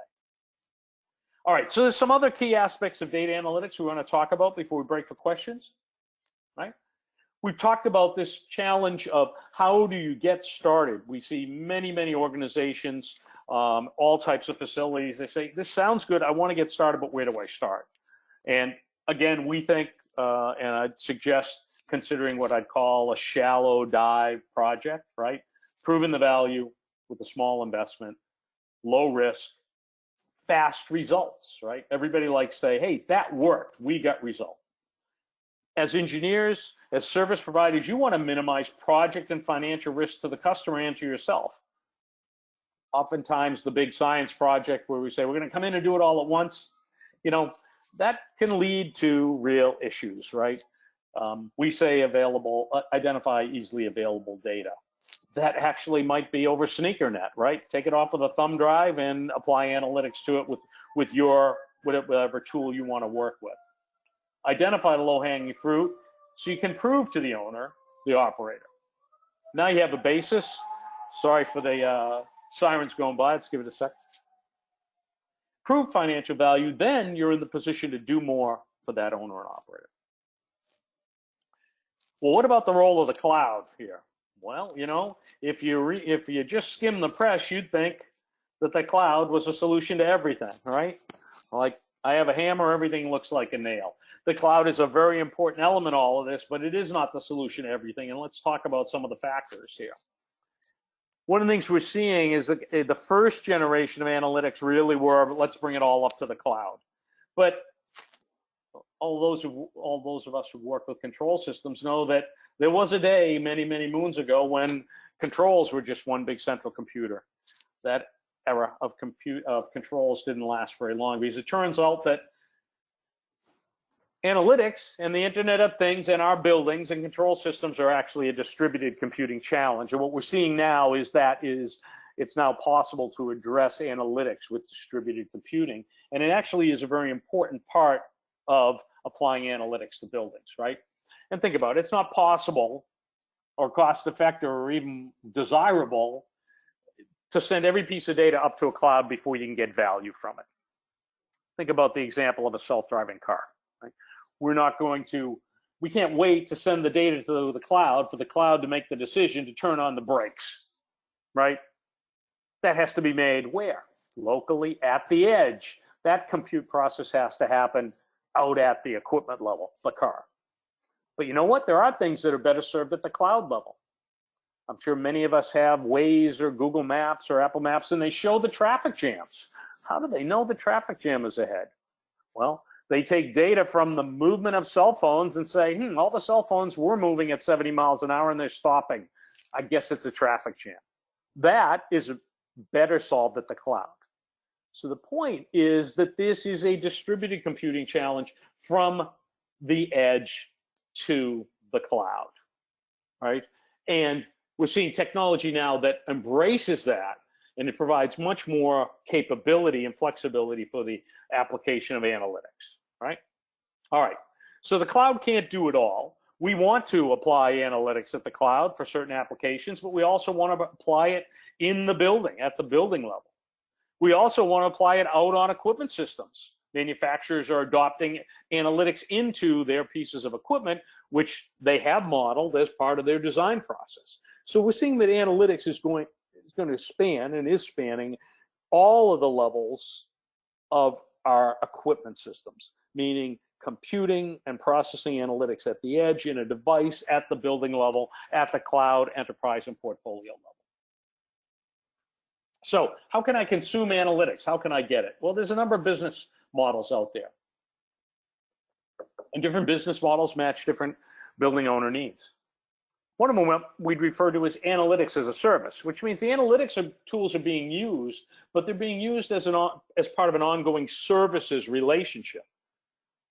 All right, so there's some other key aspects of data analytics we want to talk about before we break for questions, right? We've talked about this challenge of how do you get started. We see many, many organizations, all types of facilities. They say, this sounds good, I want to get started, but where do I start? And again, we think, and I'd suggest considering what I'd call a shallow dive project, right? Proving the value with a small investment, low risk, fast results, right? Everybody likes to say, hey, that worked, we got results. As engineers, as service providers, you want to minimize project and financial risk to the customer and to yourself. Oftentimes the big science project where we say, we're going to come in and do it all at once, that can lead to real issues, right? We say identify easily available data. That actually might be over SneakerNet, right? Take it off with a thumb drive and apply analytics to it with your whatever tool you want to work with. Identify the low-hanging fruit so you can prove to the owner, the operator. Now you have a basis. Sorry for the sirens going by. Let's give it a sec. Prove financial value, then you're in the position to do more for that owner and operator. Well, what about the role of the cloud here? Well, if you just skim the press, you'd think that the cloud was a solution to everything, right? Like, I have a hammer, everything looks like a nail. The cloud is a very important element of all of this, but it is not the solution to everything. And let's talk about some of the factors here. One of the things we're seeing is that the first generation of analytics really were, let's bring it all up to the cloud. But all those of us who work with control systems know that there was a day many, many moons ago when controls were just one big central computer. That era of controls didn't last very long, because it turns out that analytics and the Internet of Things and our buildings and control systems are actually a distributed computing challenge. And what we're seeing now is it's now possible to address analytics with distributed computing. And it actually is a very important part of applying analytics to buildings, right? And think about it, it's not possible or cost effective or even desirable to send every piece of data up to a cloud before you can get value from it. Think about the example of a self-driving car, right? We're not going to we can't wait to send the data to the cloud for the cloud to make the decision to turn on the brakes, right? That has to be made where? Locally at the edge. That compute process has to happen out at the equipment level, the car. But you know what? There are things that are better served at the cloud level. I'm sure many of us have Waze or Google Maps or Apple Maps, and they show the traffic jams. How do they know the traffic jam is ahead? Well, they take data from the movement of cell phones and say, all the cell phones were moving at 70 miles an hour and they're stopping. I guess it's a traffic jam. That is better solved at the cloud. So the point is that this is a distributed computing challenge from the edge to the cloud, right? And we're seeing technology now that embraces that, and it provides much more capability and flexibility for the application of analytics, right? All right, so the cloud can't do it all. We want to apply analytics at the cloud for certain applications, but we also want to apply it in the building, at the building level. We also want to apply it out on equipment systems. Manufacturers are adopting analytics into their pieces of equipment, which they have modeled as part of their design process. So we're seeing that analytics is going to span and is spanning all of the levels of our equipment systems, meaning computing and processing analytics at the edge, in a device, at the building level, at the cloud, enterprise, and portfolio level. So how can I consume analytics? How can I get it? Well, there's a number of business models out there. And different business models match different building owner needs. One of them we'd refer to as analytics as a service, which means the analytics tools are being used, but they're being used as part of an ongoing services relationship.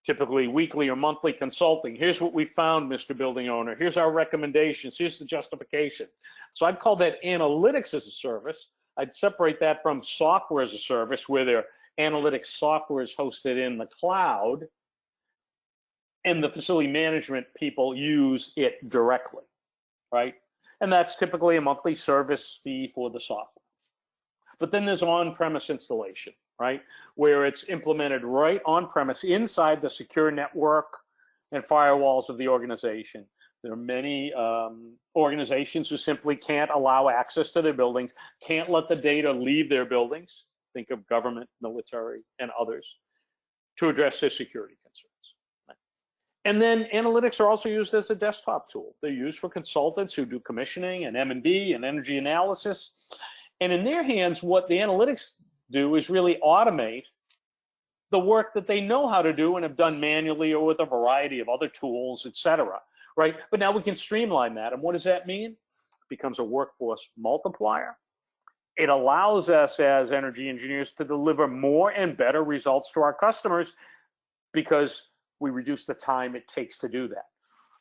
Typically weekly or monthly consulting. Here's what we found, Mr. Building Owner. Here's our recommendations. Here's the justification. So I'd call that analytics as a service. I'd separate that from software as a service, where their analytics software is hosted in the cloud, and the facility management people use it directly, right? And that's typically a monthly service fee for the software. But then there's on-premise installation, right? Where it's implemented right on-premise inside the secure network and firewalls of the organization. There are many organizations who simply can't allow access to their buildings, can't let the data leave their buildings. Think of government, military, and others, to address their security concerns. Right? And then analytics are also used as a desktop tool. They're used for consultants who do commissioning and M&D and energy analysis. And in their hands, what the analytics do is really automate the work that they know how to do and have done manually or with a variety of other tools, et cetera. Right? But now we can streamline that. And what does that mean? It becomes a workforce multiplier. It allows us as energy engineers to deliver more and better results to our customers because we reduce the time it takes to do that.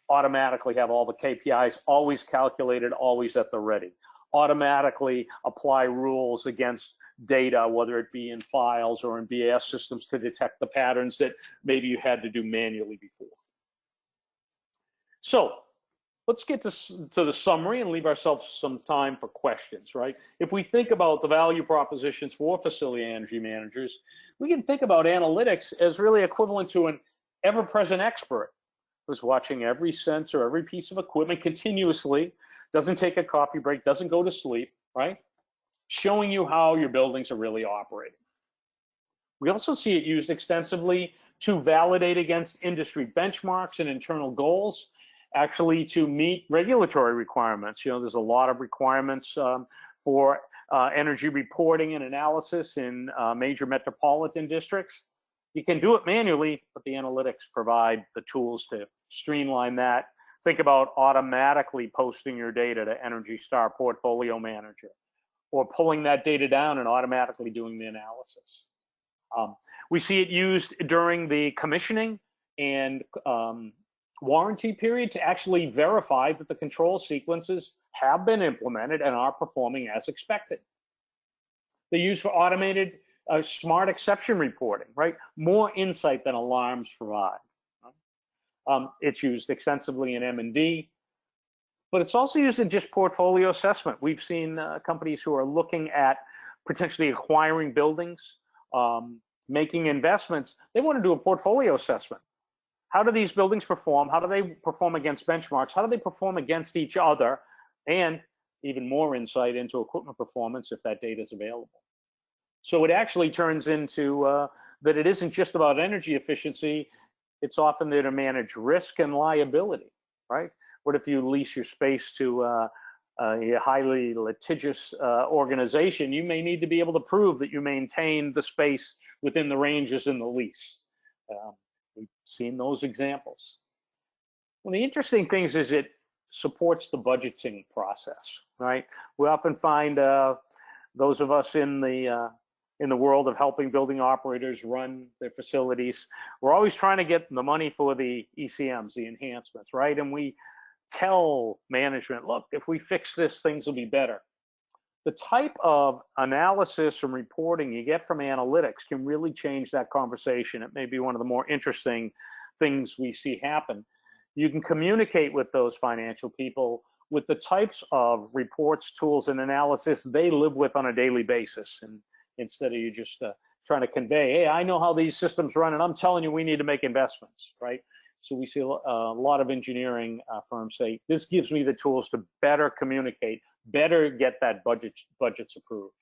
Automatically have all the KPIs always calculated, always at the ready. Automatically apply rules against data, whether it be in files or in BAS systems, to detect the patterns that maybe you had to do manually before. So let's get to the summary and leave ourselves some time for questions, right? If we think about the value propositions for facility energy managers, we can think about analytics as really equivalent to an ever-present expert who's watching every sensor, every piece of equipment continuously, doesn't take a coffee break, doesn't go to sleep, right? Showing you how your buildings are really operating. We also see it used extensively to validate against industry benchmarks and internal goals, actually to meet regulatory requirements. You know, there's a lot of requirements for energy reporting and analysis in major metropolitan districts. You can do it manually, but the analytics provide the tools to streamline that. Think about automatically posting your data to Energy Star Portfolio Manager, or pulling that data down and automatically doing the analysis. We see it used during the commissioning and warranty period to actually verify that the control sequences have been implemented and are performing as expected. They're used for automated smart exception reporting, right? More insight than alarms provide. It's used extensively in M&D, but it's also used in just portfolio assessment. We've seen companies who are looking at potentially acquiring buildings, making investments. They want to do a portfolio assessment. how do these buildings perform? How do they perform against benchmarks? How do they perform against each other? And even more insight into equipment performance if that data is available. So it actually turns into that it isn't just about energy efficiency. It's often there to manage risk and liability, right? What if you lease your space to a highly litigious organization? You may need to be able to prove that you maintain the space within the ranges in the lease. We've seen those examples. Well, the interesting thing is it supports the budgeting process, right? We often find those of us in the world of helping building operators run their facilities, we're always trying to get the money for the ECMs, the enhancements, right? And we tell management, look, if we fix this, things will be better. The type of analysis and reporting you get from analytics can really change that conversation. It may be one of the more interesting things we see happen. You can communicate with those financial people with the types of reports, tools, and analysis they live with on a daily basis. And instead of you just trying to convey, hey, I know how these systems run, and I'm telling you we need to make investments, right? So we see a lot of engineering firms say, this gives me the tools to better communicate, better get that budgets approved.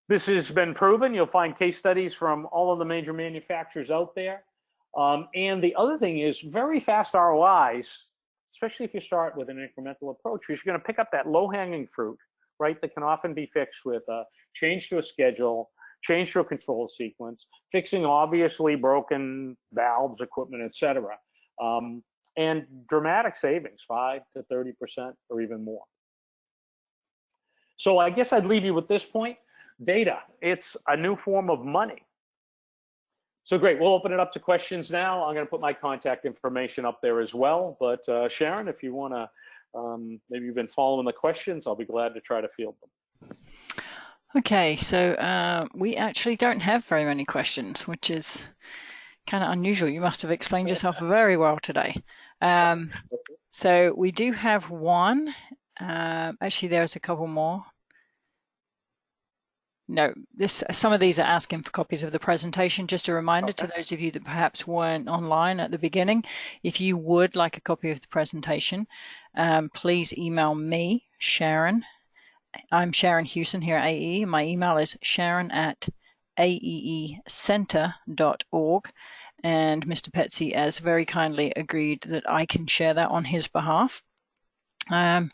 This has been proven. You'll find case studies from all of the major manufacturers out there. And the other thing is very fast ROIs, especially if you start with an incremental approach, because you're going to pick up that low-hanging fruit, right, that can often be fixed with a change to a schedule, change to a control sequence, fixing obviously broken valves, equipment, etc. And dramatic savings, 5 to 30% or even more. So I guess I'd leave you with this point. Data, it's a new form of money. So great, we'll open it up to questions now. I'm going to put my contact information up there as well. But Sharon, if you want to, maybe you've been following the questions, I'll be glad to try to field them. Okay, so we actually don't have very many questions, which is kind of unusual. You must have explained yourself very well today. So we do have one. Actually, there's a couple more. No, some of these are asking for copies of the presentation. Just a reminder to those of you that perhaps weren't online at the beginning, if you would like a copy of the presentation, please email me, Sharon. I'm Sharon Hewson here at AEE. My email is sharon@aeecenter.org. And Mr. Petsy has very kindly agreed that I can share that on his behalf. The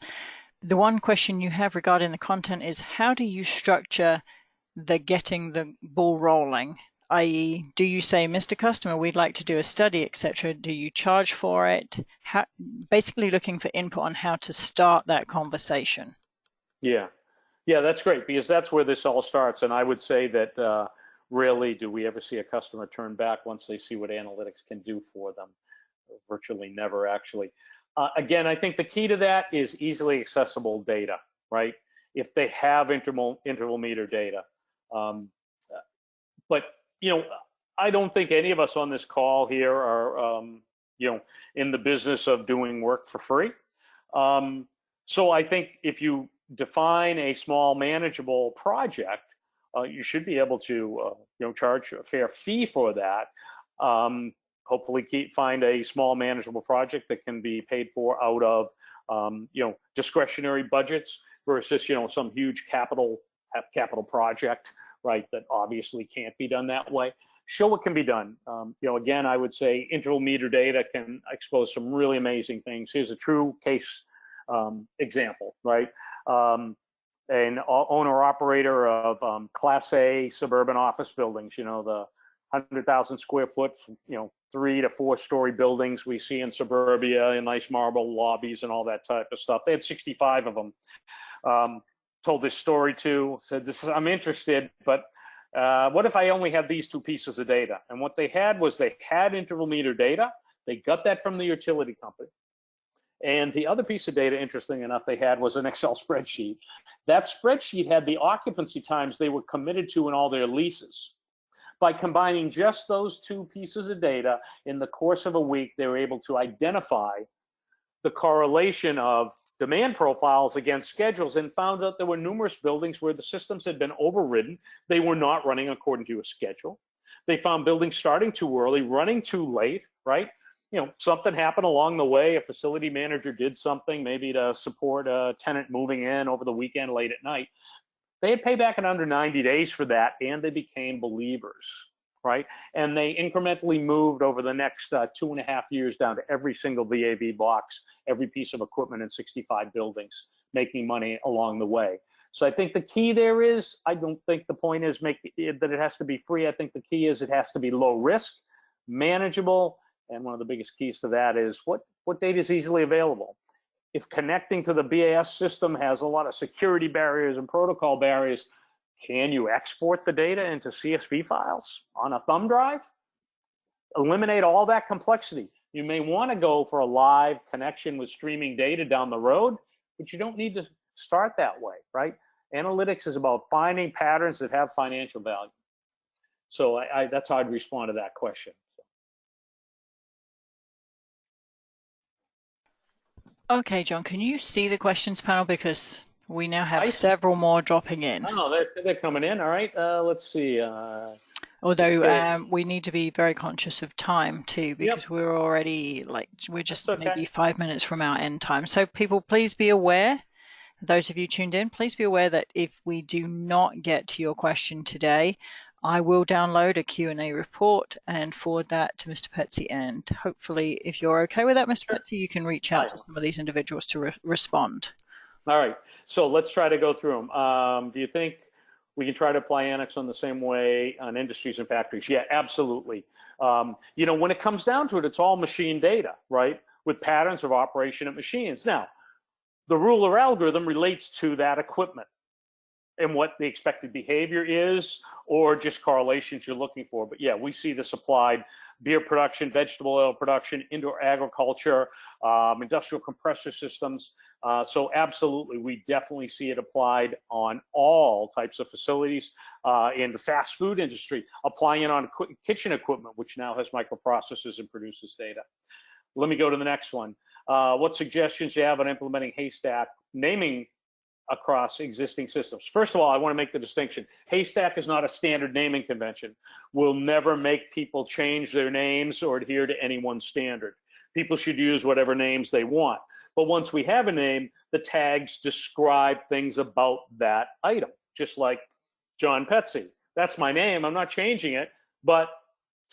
one question you have regarding the content is, how do you structure the getting the ball rolling? I.e., do you say, Mr. Customer, we'd like to do a study, etc.? Do you charge for it? Basically looking for input on how to start that conversation. Yeah, that's great, because that's where this all starts. And I would say that rarely do we ever see a customer turn back once they see what analytics can do for them. Virtually never, actually. Again, I think the key to that is easily accessible data, right? If they have interval meter data. But, I don't think any of us on this call here are, in the business of doing work for free. So I think if you define a small manageable project, you should be able to, charge a fair fee for that. Hopefully find a small manageable project that can be paid for out of, discretionary budgets versus, some huge capital project, right, that obviously can't be done that way. Show what can be done. Again, I would say interval meter data can expose some really amazing things. Here's a true case example, right? An owner-operator of Class A suburban office buildings, the 100,000 square foot, 3 to 4 story buildings we see in suburbia, in nice marble lobbies and all that type of stuff. They had 65 of them. Told this story too, said, I'm interested, but what if I only have these 2 pieces of data? And what they had was they had interval meter data. They got that from the utility company. And the other piece of data, interesting enough, they had was an Excel spreadsheet. That spreadsheet had the occupancy times they were committed to in all their leases. By combining just those 2 pieces of data in the course of a week, they were able to identify the correlation of demand profiles against schedules, and found out there were numerous buildings where the systems had been overridden. They were not running according to a schedule. They found buildings starting too early, running too late, right? Something happened along the way. A facility manager did something, maybe to support a tenant moving in over the weekend late at night. They pay back in under 90 days for that, and they became believers, right? And they incrementally moved over the next 2.5 years down to every single VAV box, every piece of equipment in 65 buildings, making money along the way. So I think the key there is, I don't think the point is that it has to be free. I think the key is it has to be low risk, manageable, and one of the biggest keys to that is what data is easily available. If connecting to the BAS system has a lot of security barriers and protocol barriers, can you export the data into CSV files on a thumb drive? Eliminate all that complexity. You may want to go for a live connection with streaming data down the road, but you don't need to start that way, right? Analytics is about finding patterns that have financial value. So that's how I'd respond to that question. Okay, John, can you see the questions panel? Because we now have several more dropping in. Oh, they're coming in. All right. Let's see. Although we need to be very conscious of time too, because we're already we're just maybe 5 minutes from our end time. So people, please be aware, those of you tuned in, please be aware that if we do not get to your question today, I will download a Q&A report and forward that to Mr. Petsey. And hopefully, if you're okay with that, Mr. Petsey, you can reach out to some of these individuals to respond. All right. So let's try to go through them. Do you think we can try to apply Annex on the same way on industries and factories? Yeah, absolutely. When it comes down to it, it's all machine data, right? With patterns of operation of machines. Now, the ruler algorithm relates to that equipment and what the expected behavior is, or just correlations you're looking for. But yeah, we see this applied beer production, vegetable oil production, indoor agriculture, industrial compressor systems. So absolutely, we definitely see it applied on all types of facilities in the fast food industry, applying it on kitchen equipment, which now has microprocessors and produces data. Let me go to the next one. What suggestions do you have on implementing Haystack naming across existing systems? First of all, I want to make the distinction. Haystack is not a standard naming convention. We'll never make people change their names or adhere to any one standard. People should use whatever names they want. But once we have a name, the tags describe things about that item, just like John Petsey. That's my name. I'm not changing it, but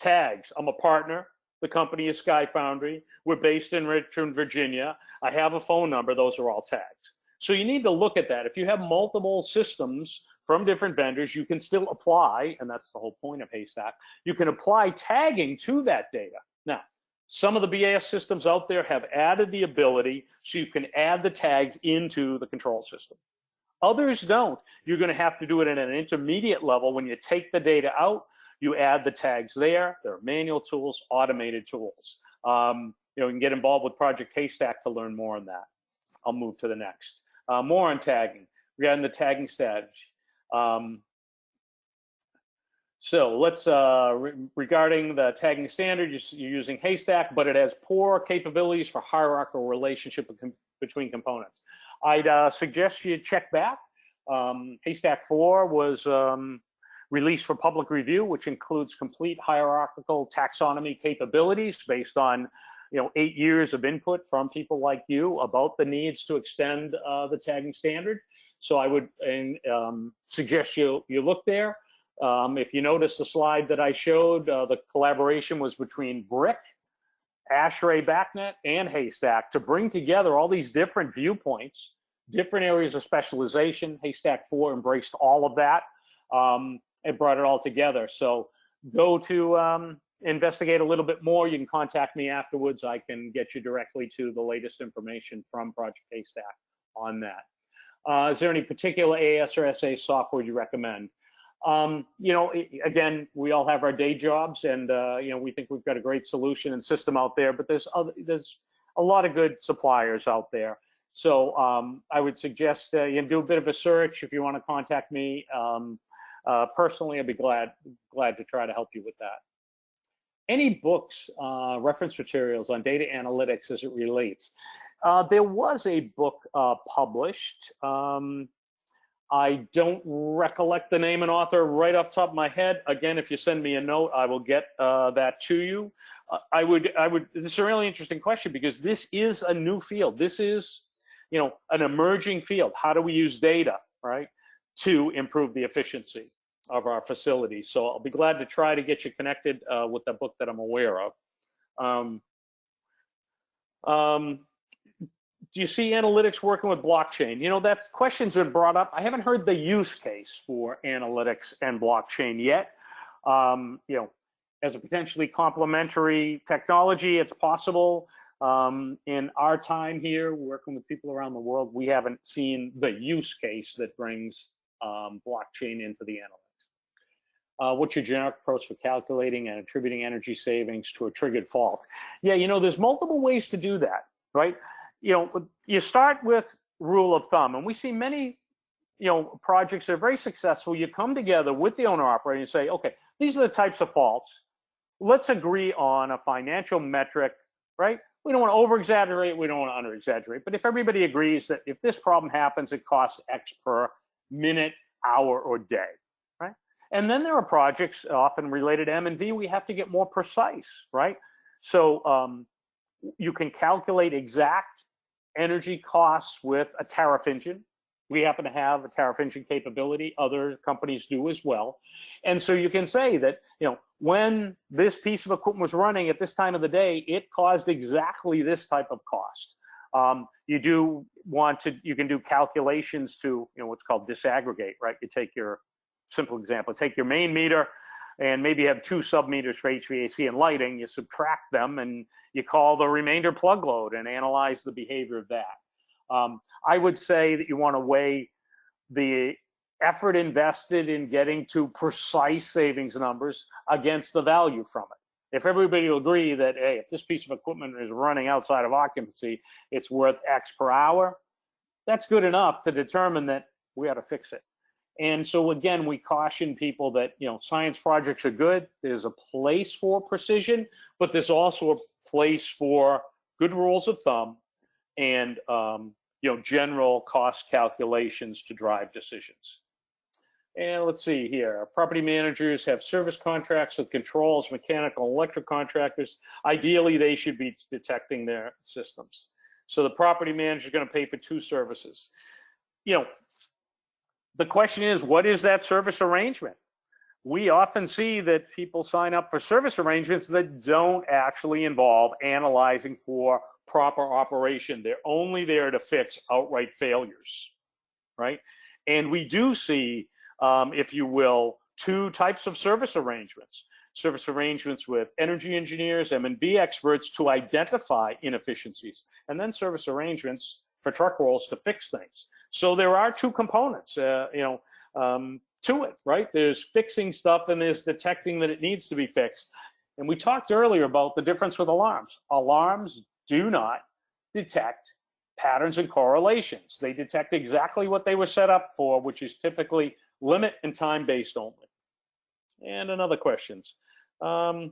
tags. I'm a partner. The company is Sky Foundry. We're based in Richmond, Virginia. I have a phone number. Those are all tags. So you need to look at that. If you have multiple systems from different vendors, you can still apply, and that's the whole point of Haystack, you can apply tagging to that data. Now, some of the BAS systems out there have added the ability so you can add the tags into the control system. Others don't. You're going to have to do it at an intermediate level. When you take the data out, you add the tags there. There are manual tools, automated tools. You can get involved with Project Haystack to learn more on that. I'll move to the next. More on tagging, regarding the tagging strategy. So let's, regarding the tagging standard, you're using Haystack, but it has poor capabilities for hierarchical relationship between components. I'd suggest you check back. Haystack 4 was released for public review, which includes complete hierarchical taxonomy capabilities based on 8 years of input from people like you about the needs to extend the tagging standard. So I would suggest you look there. If you notice the slide that I showed, the collaboration was between Brick, ASHRAE BACnet, and Haystack to bring together all these different viewpoints, different areas of specialization. Haystack 4 embraced all of that and brought it all together. So go to investigate a little bit more. You can contact me afterwards. I can get you directly to the latest information from Project Haystack on that. Is there any particular AS or SA software you recommend? Again, we all have our day jobs, and we think we've got a great solution and system out there, but there's a lot of good suppliers out there. So I would suggest you do a bit of a search. If you want to contact me personally, I'd be glad to try to help you with that. Any books, reference materials on data analytics as it relates? There was a book published. I don't recollect the name and author right off the top of my head. Again, if you send me a note, I will get that to you. this is a really interesting question because this is a new field. This is, an emerging field. How do we use data, right, to improve the efficiency of our facilities? So I'll be glad to try to get you connected with the book that I'm aware of. Do you see analytics working with blockchain? That question's been brought up. I haven't heard the use case for analytics and blockchain yet. As a potentially complementary technology, it's possible. In our time here, working with people around the world, we haven't seen the use case that brings blockchain into the analytics. What's your generic approach for calculating and attributing energy savings to a triggered fault? Yeah, there's multiple ways to do that, right? You start with rule of thumb, and we see many, projects that are very successful. You come together with the owner operator and say, okay, these are the types of faults. Let's agree on a financial metric, right? We don't want to over-exaggerate, we don't want to under-exaggerate, but if everybody agrees that if this problem happens, it costs X per minute, hour, or day, right? And then there are projects often related to M&V, we have to get more precise, right? So you can calculate exact energy costs with a tariff engine. We happen to have a tariff engine capability. Other companies do as well. And so you can say that, when this piece of equipment was running at this time of the day, it caused exactly this type of cost. You can do calculations to, what's called disaggregate, right? You take your simple example, take your main meter and maybe have 2 sub-meters for HVAC and lighting. You subtract them and you call the remainder plug load and analyze the behavior of that. I would say that you want to weigh the effort invested in getting to precise savings numbers against the value from it. If everybody will agree that, hey, if this piece of equipment is running outside of occupancy, it's worth X per hour, that's good enough to determine that we ought to fix it. And so again, we caution people that, science projects are good. There's a place for precision, but there's also a place for good rules of thumb and, general cost calculations to drive decisions. And let's see here. Property managers have service contracts with controls, mechanical, electric contractors. Ideally, they should be detecting their systems. So the property manager is going to pay for 2 services. The question is, what is that service arrangement? We often see that people sign up for service arrangements that don't actually involve analyzing for proper operation. They're only there to fix outright failures, right? And we do see, if you will, 2 types of service arrangements. Service arrangements with energy engineers, M&V experts to identify inefficiencies, and then service arrangements for truck rolls to fix things. So there are 2 components, to it, right? There's fixing stuff and there's detecting that it needs to be fixed. And we talked earlier about the difference with alarms. Alarms do not detect patterns and correlations. They detect exactly what they were set up for, which is typically limit and time-based only. And another questions. 2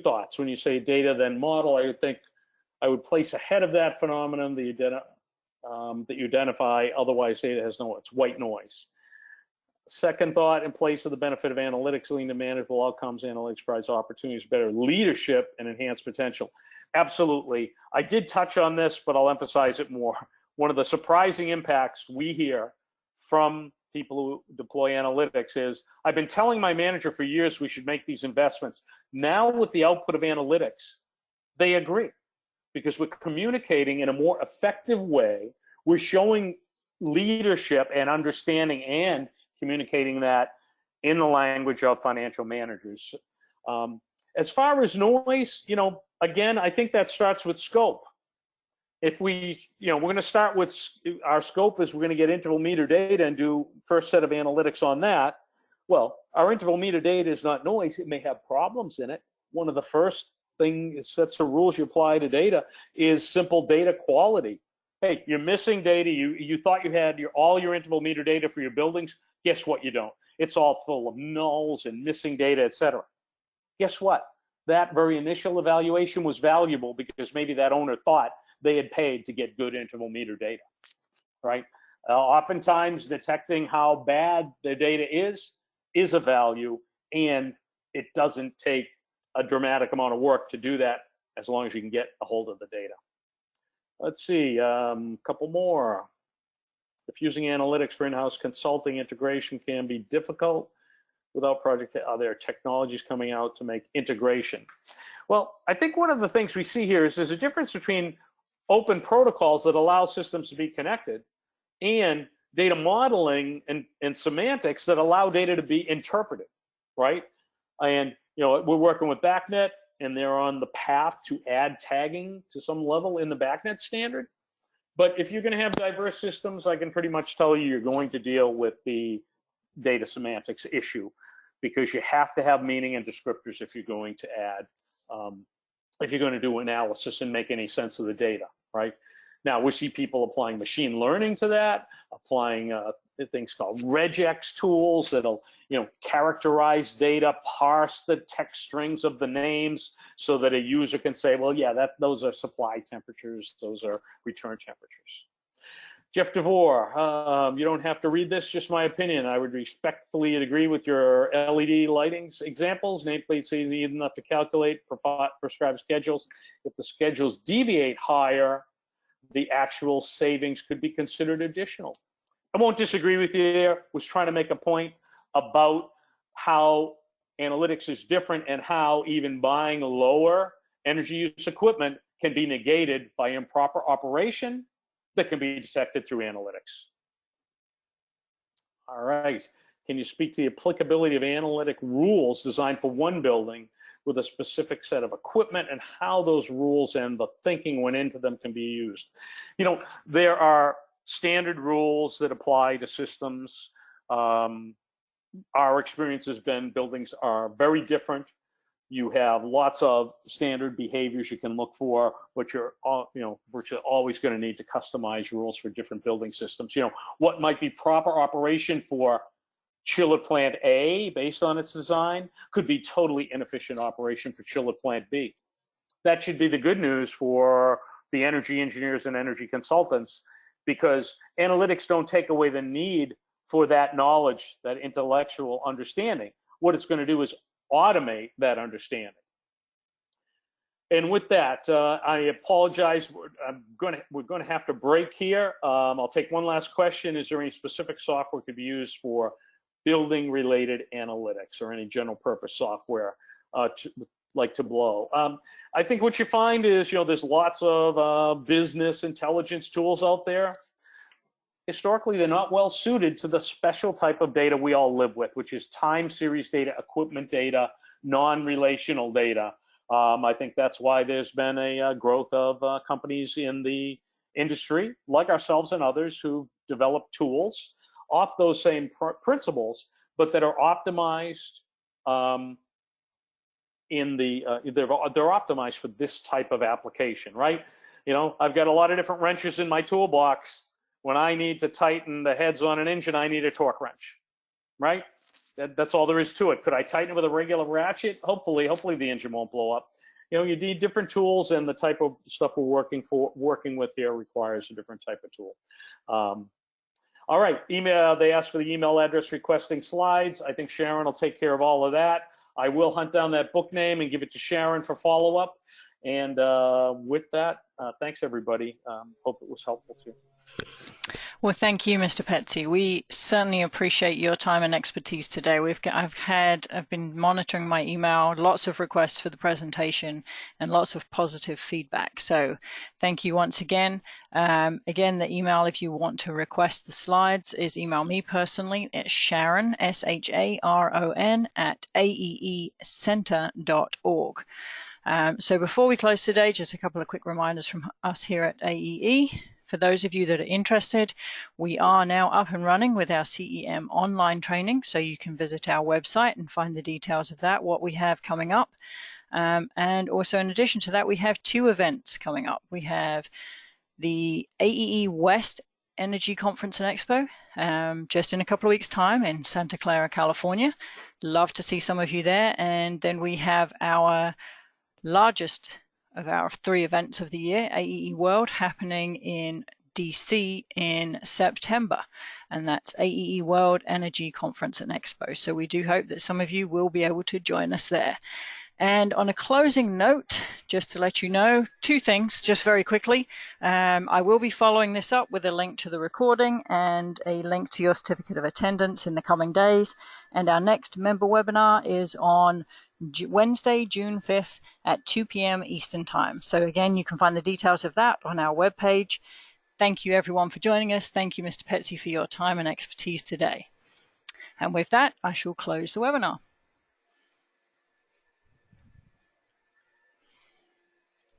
thoughts. When you say data then model, I would think I would place ahead of that phenomenon that you identify, otherwise data it's white noise. Second thought, in place of the benefit of analytics leading to manageable outcomes, analytics provides opportunities for better leadership and enhanced potential. Absolutely. I did touch on this, but I'll emphasize it more. One of the surprising impacts we hear from people who deploy analytics is, I've been telling my manager for years we should make these investments. Now with the output of analytics, they agree, because we're communicating in a more effective way. We're showing leadership and understanding and communicating that in the language of financial managers. As far as noise, again, I think that starts with scope. If we're going to start with our scope is we're going to get interval meter data and do first set of analytics on that. Well, our interval meter data is not noise. It may have problems in it. One of the first sets of rules you apply to data is simple data quality. Hey, you're missing data. You thought you had all your interval meter data for your buildings. Guess what? You don't. It's all full of nulls and missing data, etc. Guess what? That very initial evaluation was valuable because maybe that owner thought they had paid to get good interval meter data, right? Oftentimes detecting how bad the data is a value, and it doesn't take a dramatic amount of work to do that as long as you can get a hold of the data. Let's see, a couple more. If using analytics for in-house consulting integration can be difficult without project, are there technologies coming out to make integration? Well, I think one of the things we see here is there's a difference between open protocols that allow systems to be connected and data modeling and semantics that allow data to be interpreted, right? And we're working with BACnet, and they're on the path to add tagging to some level in the BACnet standard. But if you're going to have diverse systems, I can pretty much tell you you're going to deal with the data semantics issue, because you have to have meaning and descriptors if you're going to add, if you're going to do analysis and make any sense of the data, right? Now, we see people applying machine learning to that, applying things called regex tools that'll, characterize data, parse the text strings of the names so that a user can say, well, yeah, those are supply temperatures, those are return temperatures. Jeff DeVore, you don't have to read this, just my opinion. I would respectfully agree with your LED lighting examples. Nameplates easy enough to calculate, prescribe schedules. If the schedules deviate higher, the actual savings could be considered additional. I won't disagree with you there. Was trying to make a point about how analytics is different and how even buying lower energy use equipment can be negated by improper operation that can be detected through analytics. All right. Can you speak to the applicability of analytic rules designed for one building with a specific set of equipment and how those rules and the thinking went into them can be used? There are standard rules that apply to systems. Our experience has been buildings are very different. You have lots of standard behaviors you can look for, but you're always going to need to customize rules for different building systems. What might be proper operation for chiller plant A based on its design could be totally inefficient operation for chiller plant B. That should be the good news for the energy engineers and energy consultants, because analytics don't take away the need for that knowledge, that intellectual understanding. What it's going to do is automate that understanding. And with that, I apologize. We're going to have to break here. I'll take one last question. Is there any specific software could be used for building related analytics, or any general purpose software like Tableau? I think what you find is, there's lots of business intelligence tools out there. Historically, they're not well suited to the special type of data we all live with, which is time series data, equipment data, non-relational data. I think that's why there's been a growth of companies in the industry, like ourselves and others, who've developed tools off those same principles, but that are optimized they're optimized for this type of application, right? I've got a lot of different wrenches in my toolbox. When I need to tighten the heads on an engine, I need a torque wrench, right? That's all there is to it. Could I tighten it with a regular ratchet? Hopefully the engine won't blow up. You need different tools, and the type of stuff we're working with here requires a different type of tool. All right, email. They asked for the email address requesting slides. I think Sharon will take care of all of that. I will hunt down that book name and give it to Sharon for follow-up. And with that, thanks everybody. Hope it was helpful too. Well, thank you, Mr. Petsy. We certainly appreciate your time and expertise today. I've been monitoring my email, lots of requests for the presentation, and lots of positive feedback. So thank you once again. Again, the email, if you want to request the slides, is email me personally. It's Sharon, SHARON, at aeecenter.org. So before we close today, just a couple of quick reminders from us here at AEE. For those of you that are interested, we are now up and running with our CEM online training, so you can visit our website and find the details of that, what we have coming up. And also, in addition to that, we have 2 events coming up. We have the AEE West Energy Conference and Expo just in a couple of weeks' time in Santa Clara, California. Love to see some of you there. And then we have our largest of our 3 events of the year, AEE World, happening in DC in September, and that's AEE World Energy Conference and Expo. So we do hope that some of you will be able to join us there. And on a closing note, just to let you know, 2 things, just very quickly. I will be following this up with a link to the recording and a link to your certificate of attendance in the coming days. And our next member webinar is on Wednesday, June 5th at 2 p.m. Eastern Time. So again, you can find the details of that on our webpage. Thank you everyone for joining us. Thank you, Mr. Petsey, for your time and expertise today. And with that, I shall close the webinar.